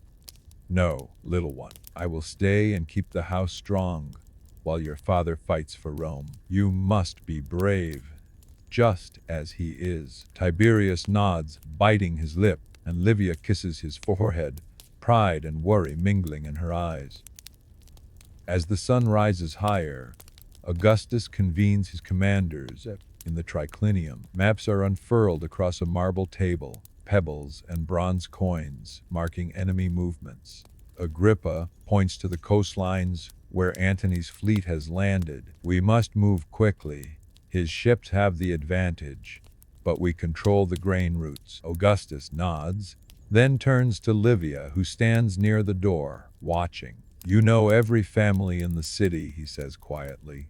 "No, little one. I will stay and keep the house strong while your father fights for Rome. You must be brave, just as he is." Tiberius nods, biting his lip, and Livia kisses his forehead, pride and worry mingling in her eyes. As the sun rises higher, Augustus convenes his commanders in the triclinium. Maps are unfurled across a marble table, pebbles and bronze coins marking enemy movements. Agrippa points to the coastlines where Antony's fleet has landed. "We must move quickly. His ships have the advantage, but we control the grain routes." Augustus nods, then turns to Livia, who stands near the door, watching. "You know every family in the city," he says quietly.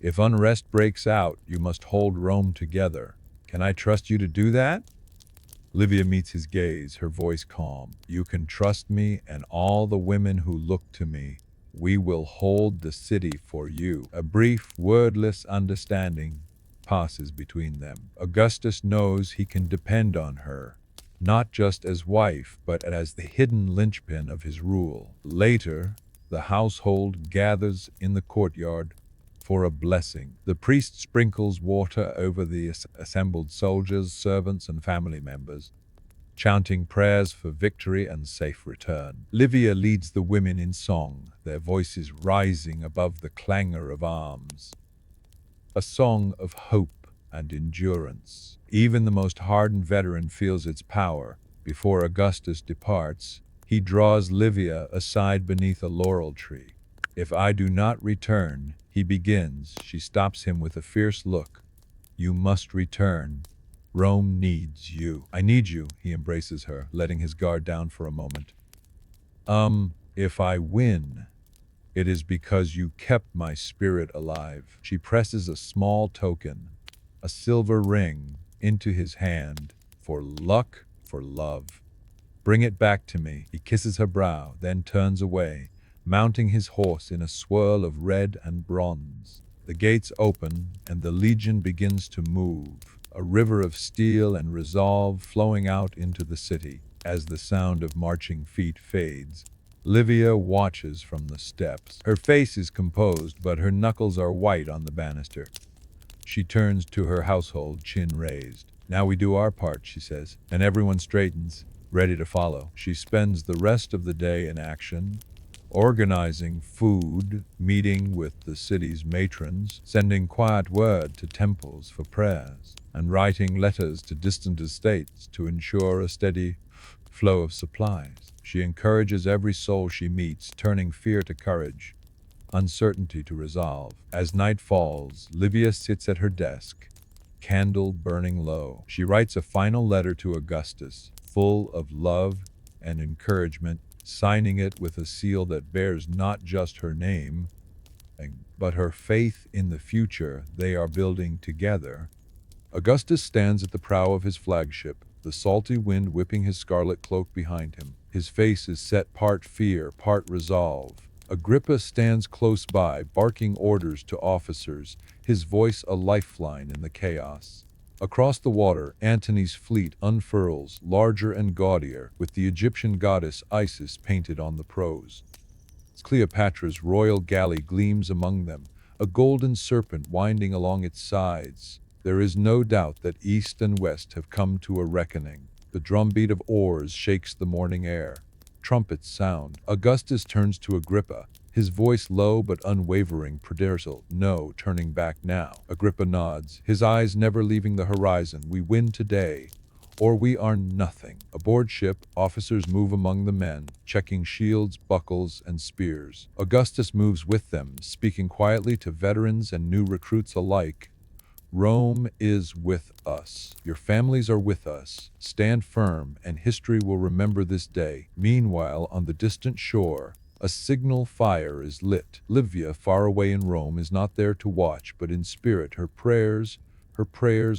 "If unrest breaks out, you must hold Rome together. Can I trust you to do that?" Livia meets his gaze, her voice calm. "You can trust me and all the women who look to me. We will hold the city for you." A brief, wordless understanding passes between them. Augustus knows he can depend on her, not just as wife, but as the hidden linchpin of his rule. Later, the household gathers in the courtyard for a blessing. The priest sprinkles water over the assembled soldiers, servants, and family members, chanting prayers for victory and safe return. Livia leads the women in song, their voices rising above the clangor of arms. A song of hope and endurance. Even the most hardened veteran feels its power. Before Augustus departs, he draws Livia aside beneath a laurel tree. "If I do not return," he begins. She stops him with a fierce look. "You must return. Rome needs you." "I need you," he embraces her, letting his guard down for a moment. If I win, it is because you kept my spirit alive." She presses a small token, a silver ring, into his hand. "For luck, for love. Bring it back to me." He kisses her brow, then turns away, mounting his horse in a swirl of red and bronze. The gates open, and the legion begins to move, a river of steel and resolve flowing out into the city. As the sound of marching feet fades, Livia watches from the steps. Her face is composed, but her knuckles are white on the banister. She turns to her household, chin raised. "Now we do our part," she says, and everyone straightens, ready to follow. She spends the rest of the day in action, organizing food, meeting with the city's matrons, sending quiet word to temples for prayers, and writing letters to distant estates to ensure a steady flow of supplies. She encourages every soul she meets, turning fear to courage, uncertainty to resolve. As night falls, Livia sits at her desk, candle burning low. She writes a final letter to Augustus, full of love and encouragement, signing it with a seal that bears not just her name, but her faith in the future they are building together. Augustus stands at the prow of his flagship, the salty wind whipping his scarlet cloak behind him. His face is set, part fear, part resolve. Agrippa stands close by, barking orders to officers, his voice a lifeline in the chaos. Across the water, Antony's fleet unfurls, larger and gaudier, with the Egyptian goddess Isis painted on the prows. Cleopatra's royal galley gleams among them, a golden serpent winding along its sides. There is no doubt that east and west have come to a reckoning. The drumbeat of oars shakes the morning air. Trumpets sound. Augustus turns to Agrippa, his voice low but unwavering, predictable. No turning back now. Agrippa nods, his eyes never leaving the horizon. We win today, or we are nothing. Aboard ship, officers move among the men, checking shields, buckles, and spears. Augustus moves with them, speaking quietly to veterans and new recruits alike. Rome is with us. Your families are with us. Stand firm, and history will remember this day. Meanwhile, on the distant shore, a signal fire is lit. Livia, far away in Rome, is not there to watch, but in spirit, her prayers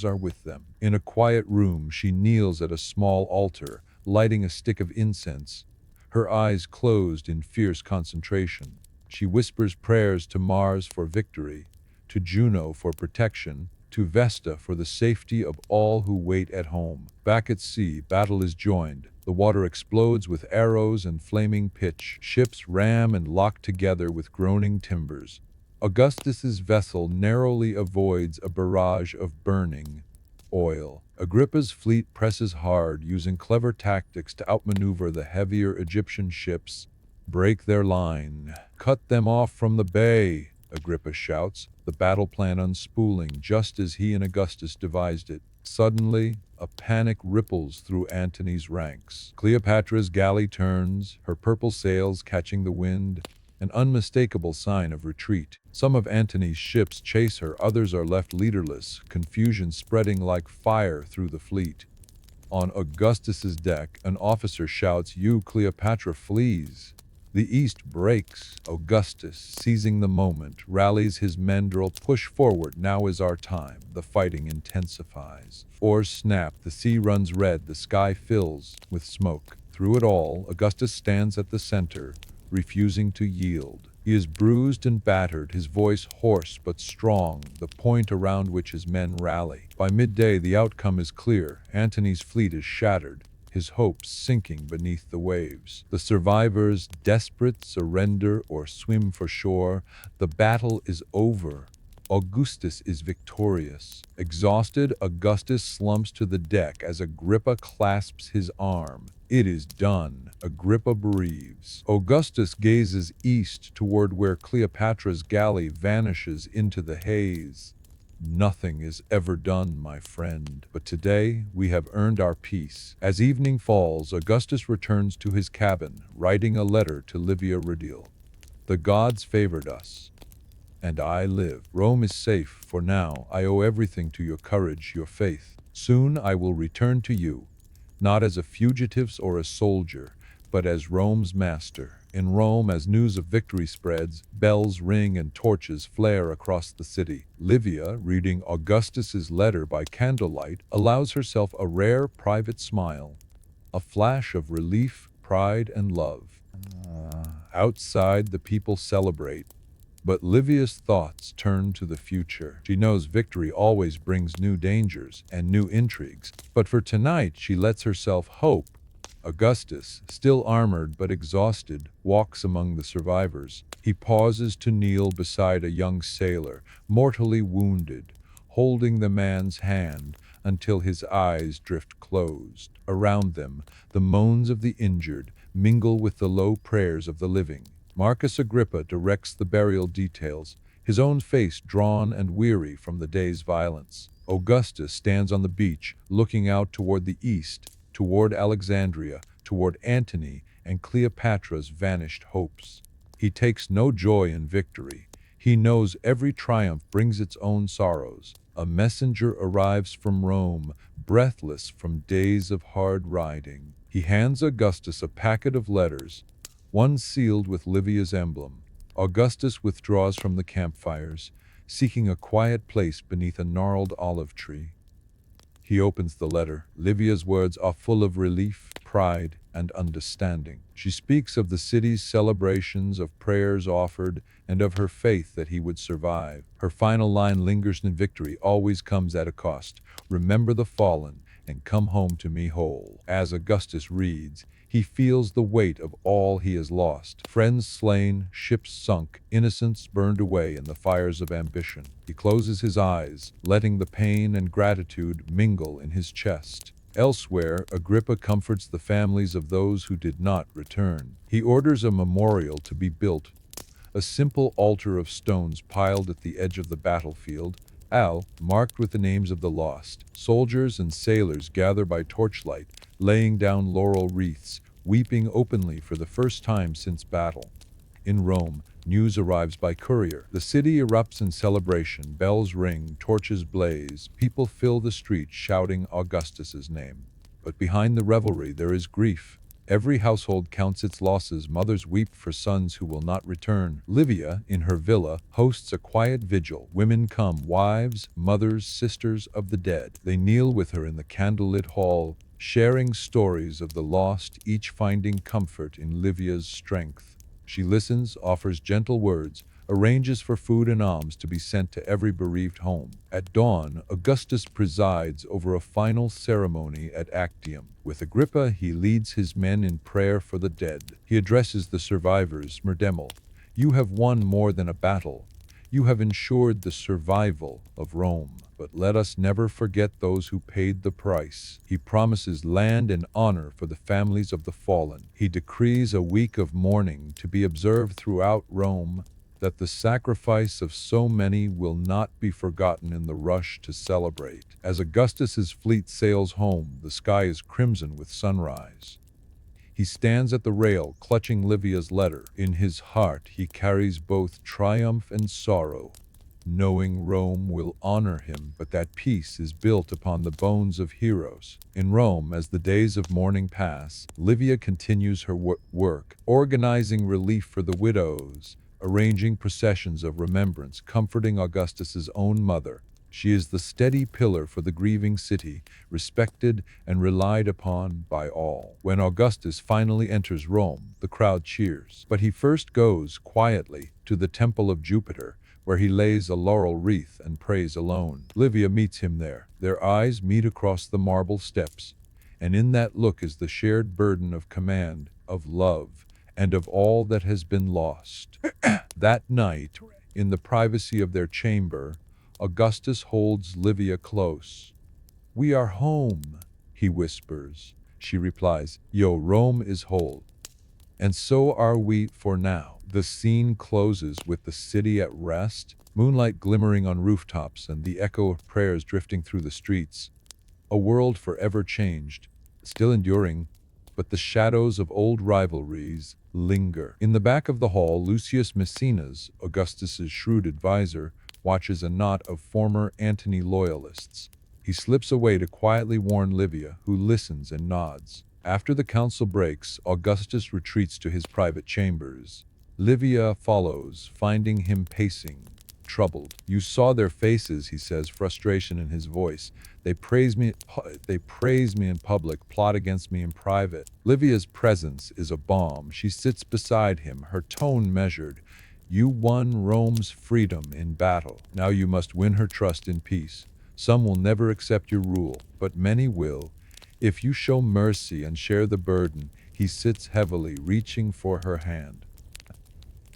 are with them. In a quiet room, she kneels at a small altar, lighting a stick of incense, her eyes closed in fierce concentration. She whispers prayers to Mars for victory, to Juno for protection, to Vesta for the safety of all who wait at home. Back at sea, battle is joined. The water explodes with arrows and flaming pitch. Ships ram and lock together with groaning timbers. Augustus's vessel narrowly avoids a barrage of burning oil. Agrippa's fleet presses hard, using clever tactics to outmaneuver the heavier Egyptian ships. Break their line. Cut them off from the bay, Agrippa shouts, the battle plan unspooling just as he and Augustus devised it. Suddenly, a panic ripples through Antony's ranks. Cleopatra's galley turns, her purple sails catching the wind, an unmistakable sign of retreat. Some of Antony's ships chase her, others are left leaderless, confusion spreading like fire through the fleet. On Augustus's deck, an officer shouts, "You, Cleopatra, flees." The east breaks. Augustus, seizing the moment, rallies his men. Push forward, now is our time. The fighting intensifies. Oars snap, the sea runs red, the sky fills with smoke. Through it all, Augustus stands at the center, refusing to yield. He is bruised and battered, his voice hoarse but strong, the point around which his men rally. By midday, the outcome is clear. Antony's fleet is shattered, his hopes sinking beneath the waves. The survivors, desperate, surrender or swim for shore. The battle is over. Augustus is victorious. Exhausted, Augustus slumps to the deck as Agrippa clasps his arm. It is done. Agrippa breathes. Augustus gazes east toward where Cleopatra's galley vanishes into the haze. Nothing is ever done, my friend, but today we have earned our peace. As evening falls, Augustus returns to his cabin, writing a letter to Livia Drusilla. The gods favored us, and I live. Rome is safe for now. I owe everything to your courage, your faith. Soon I will return to you, not as a fugitive or a soldier, but as Rome's master. In Rome, as news of victory spreads, bells ring and torches flare across the city. Livia, reading Augustus's letter by candlelight, allows herself a rare private smile, a flash of relief, pride, and love. Outside, the people celebrate, but Livia's thoughts turn to the future. She knows victory always brings new dangers and new intrigues, but for tonight she lets herself hope. Augustus, still armored but exhausted, walks among the survivors. He pauses to kneel beside a young sailor, mortally wounded, holding the man's hand until his eyes drift closed. Around them, the moans of the injured mingle with the low prayers of the living. Marcus Agrippa directs the burial details, his own face drawn and weary from the day's violence. Augustus stands on the beach, looking out toward the east, toward Alexandria, toward Antony and Cleopatra's vanished hopes. He takes no joy in victory. He knows every triumph brings its own sorrows. A messenger arrives from Rome, breathless from days of hard riding. He hands Augustus a packet of letters, one sealed with Livia's emblem. Augustus withdraws from the campfires, seeking a quiet place beneath a gnarled olive tree. He opens the letter. Livia's words are full of relief, pride, and understanding. She speaks of the city's celebrations, of prayers offered, and of her faith that he would survive. Her final line lingers in victory, always comes at a cost. Remember the fallen, and come home to me whole. As Augustus reads, he feels the weight of all he has lost. Friends slain, ships sunk, innocence burned away in the fires of ambition. He closes his eyes, letting the pain and gratitude mingle in his chest. Elsewhere, Agrippa comforts the families of those who did not return. He orders a memorial to be built, a simple altar of stones piled at the edge of the battlefield, marked with the names of the lost. Soldiers and sailors gather by torchlight, laying down laurel wreaths, weeping openly for the first time since battle. In Rome, news arrives by courier. The city erupts in celebration, bells ring, torches blaze, people fill the streets shouting Augustus's name. But behind the revelry there is grief. Every household counts its losses. Mothers weep for sons who will not return. Livia, in her villa, hosts a quiet vigil. Women come, wives, mothers, sisters of the dead. They kneel with her in the candlelit hall, sharing stories of the lost, each finding comfort in Livia's strength. She listens, offers gentle words, arranges for food and alms to be sent to every bereaved home. At dawn, Augustus presides over a final ceremony at Actium. With Agrippa, he leads his men in prayer for the dead. He addresses the survivors, Merdemel, you have won more than a battle. You have ensured the survival of Rome. But let us never forget those who paid the price. He promises land and honor for the families of the fallen. He decrees a week of mourning to be observed throughout Rome, that the sacrifice of so many will not be forgotten in the rush to celebrate. As Augustus's fleet sails home, the sky is crimson with sunrise. He stands at the rail, clutching Livia's letter. In his heart, he carries both triumph and sorrow, knowing Rome will honor him, but that peace is built upon the bones of heroes. In Rome, as the days of mourning pass, Livia continues her work, organizing relief for the widows, arranging processions of remembrance, comforting Augustus's own mother. She is the steady pillar for the grieving city, respected and relied upon by all. When Augustus finally enters Rome, the crowd cheers. But he first goes, quietly, to the temple of Jupiter, where he lays a laurel wreath and prays alone. Livia meets him there. Their eyes meet across the marble steps, and in that look is the shared burden of command, of love, and of all that has been lost. That night, in the privacy of their chamber, Augustus holds Livia close. "We are home," he whispers. She replies, Rome is whole. And so are we for now. The scene closes with the city at rest, moonlight glimmering on rooftops and the echo of prayers drifting through the streets. A world forever changed, still enduring, but the shadows of old rivalries linger. In the back of the hall, Lucius Maecenas, Augustus's shrewd advisor, watches a knot of former Antony loyalists. He slips away to quietly warn Livia, who listens and nods. After the council breaks, Augustus retreats to his private chambers. Livia follows, finding him pacing, troubled. "You saw their faces," he says, frustration in his voice. They praise me in public, plot against me in private." Livia's presence is a balm. She sits beside him, her tone measured. "You won Rome's freedom in battle. Now you must win her trust in peace. Some will never accept your rule, but many will. If you show mercy and share the burden." He sits heavily, reaching for her hand.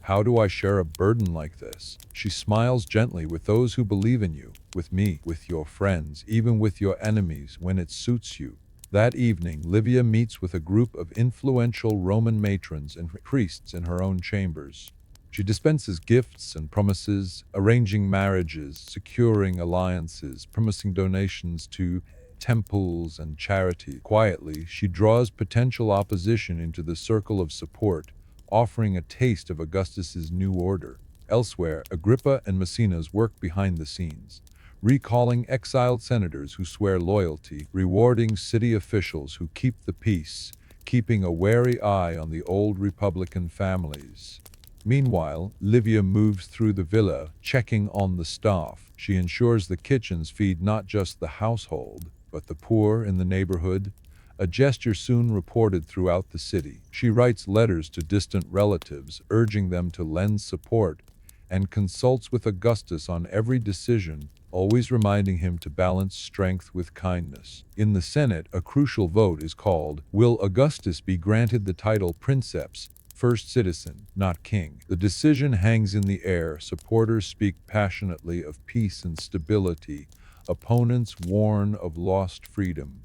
"How do I share a burden like this?" She smiles gently. "With those who believe in you, with me, with your friends, even with your enemies, when it suits you." That evening, Livia meets with a group of influential Roman matrons and priests in her own chambers. She dispenses gifts and promises, arranging marriages, securing alliances, promising donations to temples and charity. Quietly, she draws potential opposition into the circle of support, offering a taste of Augustus's new order. Elsewhere, Agrippa and Maecenas work behind the scenes, recalling exiled senators who swear loyalty, rewarding city officials who keep the peace, keeping a wary eye on the old Republican families. Meanwhile, Livia moves through the villa, checking on the staff. She ensures the kitchens feed not just the household, but the poor in the neighborhood, A gesture soon reported throughout the city. She writes letters to distant relatives, urging them to lend support, and consults with Augustus on every decision, always reminding him to balance strength with kindness. In the Senate, a crucial vote is called, will Augustus be granted the title princeps, first citizen, not king? The decision hangs in the air. Supporters speak passionately of peace and stability. Opponents warn of lost freedom.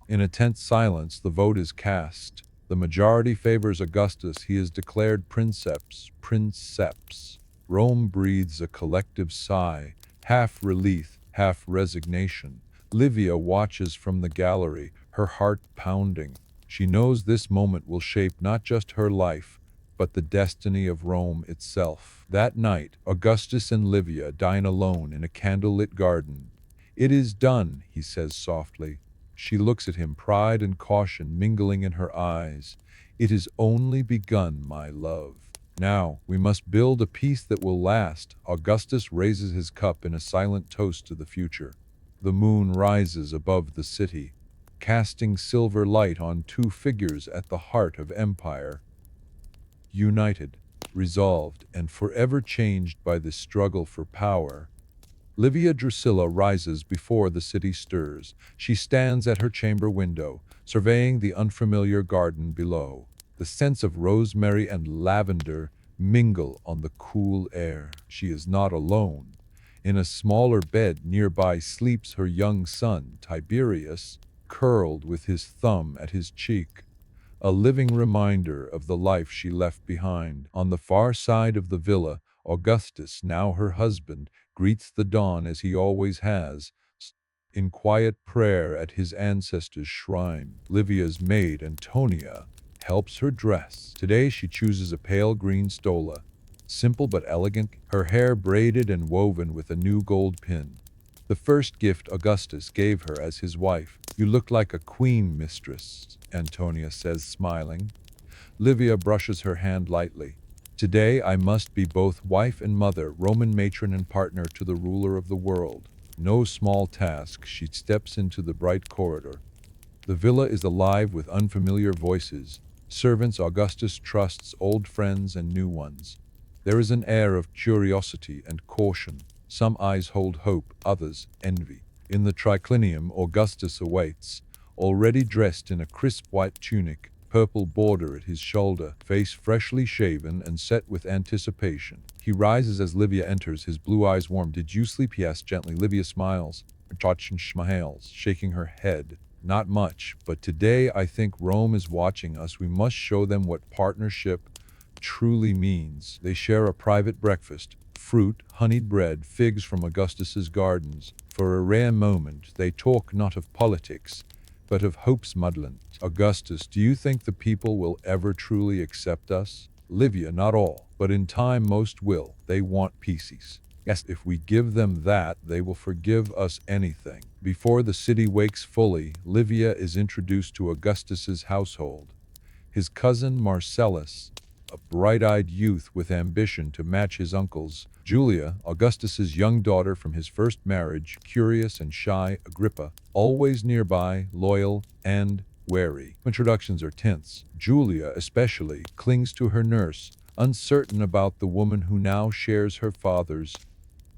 In a tense silence, the vote is cast. The majority favors Augustus. He is declared princeps, princeps. Rome breathes a collective sigh, half relief, half resignation. Livia watches from the gallery, her heart pounding. She knows this moment will shape not just her life, but the destiny of Rome itself. That night, Augustus and Livia dine alone in a candlelit garden. "It is done," he says softly. She looks at him, pride and caution mingling in her eyes. "It is only begun, my love. Now, we must build a peace that will last." Augustus raises his cup in a silent toast to the future. The moon rises above the city, casting silver light on two figures at the heart of empire. United, resolved, and forever changed by this struggle for power, Livia Drusilla rises before the city stirs. She stands at her chamber window, surveying the unfamiliar garden below. The scents of rosemary and lavender mingle on the cool air. She is not alone. In a smaller bed nearby sleeps her young son, Tiberius, curled with his thumb at his cheek, a living reminder of the life she left behind. On the far side of the villa, Augustus, now her husband, greets the dawn as he always has, in quiet prayer at his ancestors' shrine. Livia's maid, Antonia, helps her dress. Today she chooses a pale green stola, simple but elegant, her hair braided and woven with a new gold pin. The first gift Augustus gave her as his wife. "You look like a queen, mistress," Antonia says, smiling. Livia brushes her hand lightly. "Today I must be both wife and mother, Roman matron and partner to the ruler of the world." No small task. She steps into the bright corridor. The villa is alive with unfamiliar voices. Servants Augustus trusts, old friends and new ones. There is an air of curiosity and caution. Some eyes hold hope, others envy. In the triclinium, Augustus awaits, already dressed in a crisp white tunic, purple border at his shoulder, face freshly shaven and set with anticipation. He rises as Livia enters, his blue eyes warm. "Did you sleep?" he asks gently. Livia smiles, shaking her head. "Not much, but today I think Rome is watching us. We must show them what partnership truly means." They share a private breakfast, fruit, honeyed bread, figs from Augustus's gardens. For a rare moment, they talk not of politics, but of hope's muddlant. "Augustus, do you think the people will ever truly accept us?" "Livia, not all, but in time most will. They want peace. Yes, if we give them that, they will forgive us anything." Before the city wakes fully, Livia is introduced to Augustus's household. His cousin Marcellus, a bright-eyed youth with ambition to match his uncle's. Julia, Augustus's young daughter from his first marriage, curious and shy. Agrippa, always nearby, loyal and wary. Introductions are tense. Julia, especially, clings to her nurse, uncertain about the woman who now shares her father's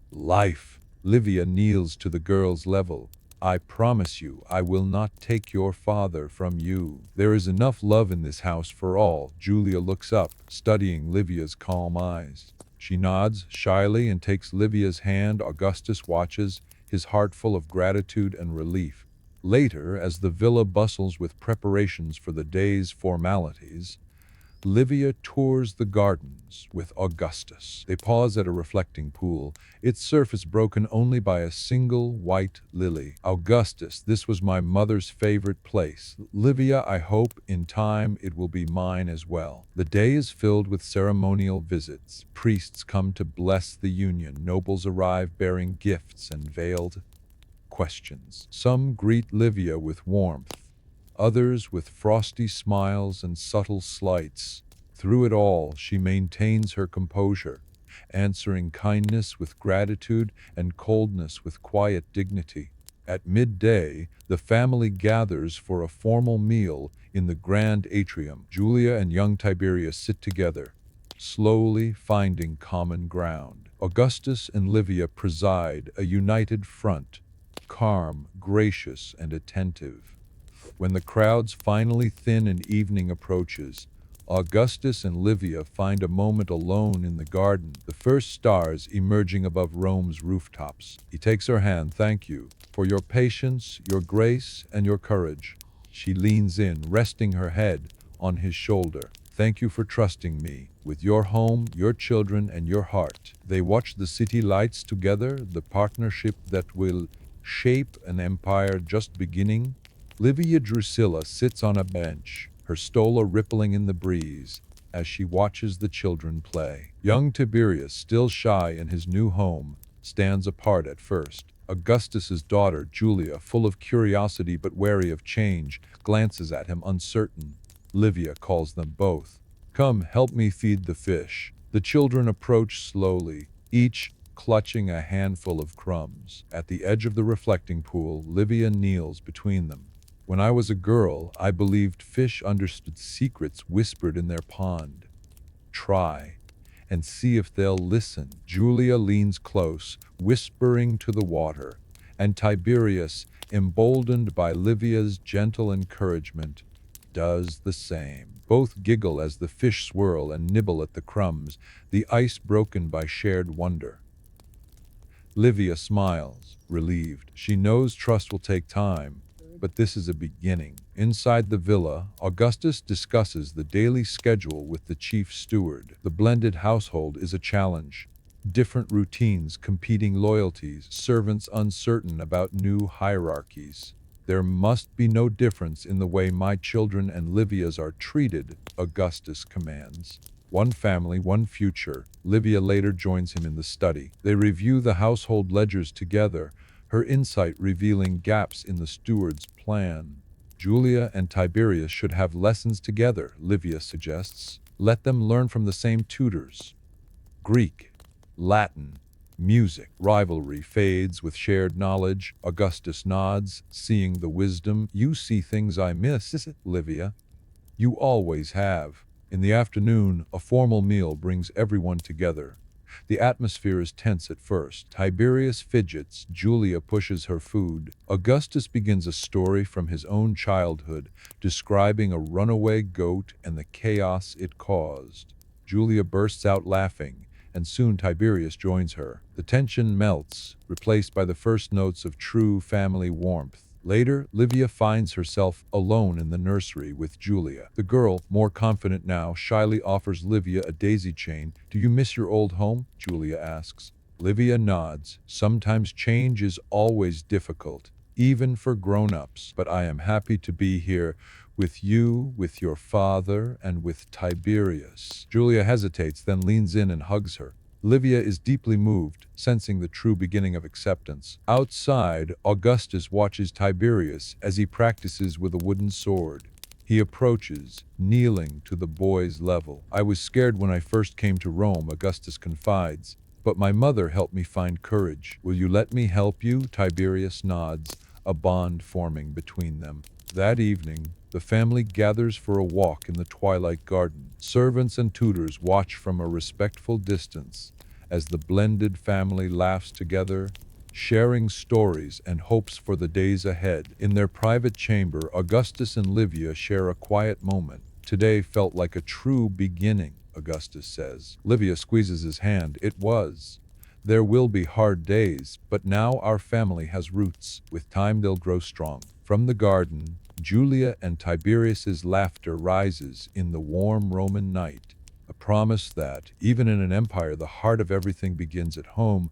life. Livia kneels to the girl's level. "I promise you, I will not take your father from you. There is enough love in this house for all." Julia looks up, studying Livia's calm eyes. She nods shyly and takes Livia's hand. Augustus watches, his heart full of gratitude and relief. Later, as the villa bustles with preparations for the day's formalities, Livia tours the gardens with Augustus. They pause at a reflecting pool, its surface broken only by a single white lily. "Augustus, this was my mother's favorite place." "Livia, I hope in time it will be mine as well." The day is filled with ceremonial visits. Priests come to bless the union. Nobles arrive bearing gifts and veiled questions. Some greet Livia with warmth, others with frosty smiles and subtle slights. Through it all, she maintains her composure, answering kindness with gratitude and coldness with quiet dignity. At midday, the family gathers for a formal meal in the grand atrium. Julia and young Tiberius sit together, slowly finding common ground. Augustus and Livia preside, a united front, calm, gracious, and attentive. When the crowds finally thin and evening approaches, Augustus and Livia find a moment alone in the garden, the first stars emerging above Rome's rooftops. He takes her hand. "Thank you for your patience, your grace, and your courage." She leans in, resting her head on his shoulder. "Thank you for trusting me with your home, your children, and your heart." They watch the city lights together, the partnership that will shape an empire just beginning. Livia Drusilla sits on a bench, her stola rippling in the breeze, as she watches the children play. Young Tiberius, still shy in his new home, stands apart at first. Augustus's daughter, Julia, full of curiosity but wary of change, glances at him uncertain. Livia calls them both. "Come, help me feed the fish." The children approach slowly, each clutching a handful of crumbs. At the edge of the reflecting pool, Livia kneels between them. "When I was a girl, I believed fish understood secrets whispered in their pond. Try and see if they'll listen." Julia leans close, whispering to the water, and Tiberius, emboldened by Livia's gentle encouragement, does the same. Both giggle as the fish swirl and nibble at the crumbs, the ice broken by shared wonder. Livia smiles, relieved. She knows trust will take time, but this is a beginning. Inside the villa, Augustus discusses the daily schedule with the chief steward. The blended household is a challenge. Different routines, competing loyalties, servants uncertain about new hierarchies. "There must be no difference in the way my children and Livia's are treated," Augustus commands. "One family, one future." Livia later joins him in the study. They review the household ledgers together, her insight revealing gaps in the steward's plan. "Julia and Tiberius should have lessons together," Livia suggests. "Let them learn from the same tutors. Greek, Latin, music." Rivalry fades with shared knowledge. Augustus nods, seeing the wisdom. "You see things I miss, Livia. You always have." In the afternoon, a formal meal brings everyone together. The atmosphere is tense at first. Tiberius fidgets, Julia pushes her food. Augustus begins a story from his own childhood, describing a runaway goat and the chaos it caused. Julia bursts out laughing, and soon Tiberius joins her. The tension melts, replaced by the first notes of true family warmth. Later, Livia finds herself alone in the nursery with Julia. The girl, more confident now, shyly offers Livia a daisy chain. "Do you miss your old home?" Julia asks. Livia nods. "Sometimes change is always difficult, even for grown-ups. But I am happy to be here with you, with your father, and with Tiberius." Julia hesitates, then leans in and hugs her. Livia is deeply moved, sensing the true beginning of acceptance. Outside, Augustus watches Tiberius as he practices with a wooden sword. He approaches, kneeling to the boy's level. "I was scared when I first came to Rome," Augustus confides, "but my mother helped me find courage." "Will you let me help you?" Tiberius nods, a bond forming between them. That evening, the family gathers for a walk in the twilight garden. Servants and tutors watch from a respectful distance as the blended family laughs together, sharing stories and hopes for the days ahead. In their private chamber, Augustus and Livia share a quiet moment. "Today felt like a true beginning," Augustus says. Livia squeezes his hand. "It was. There will be hard days, but now our family has roots. With time they'll grow strong." From the garden, Julia and Tiberius's laughter rises in the warm Roman night, a promise that, even in an empire, the heart of everything begins at home.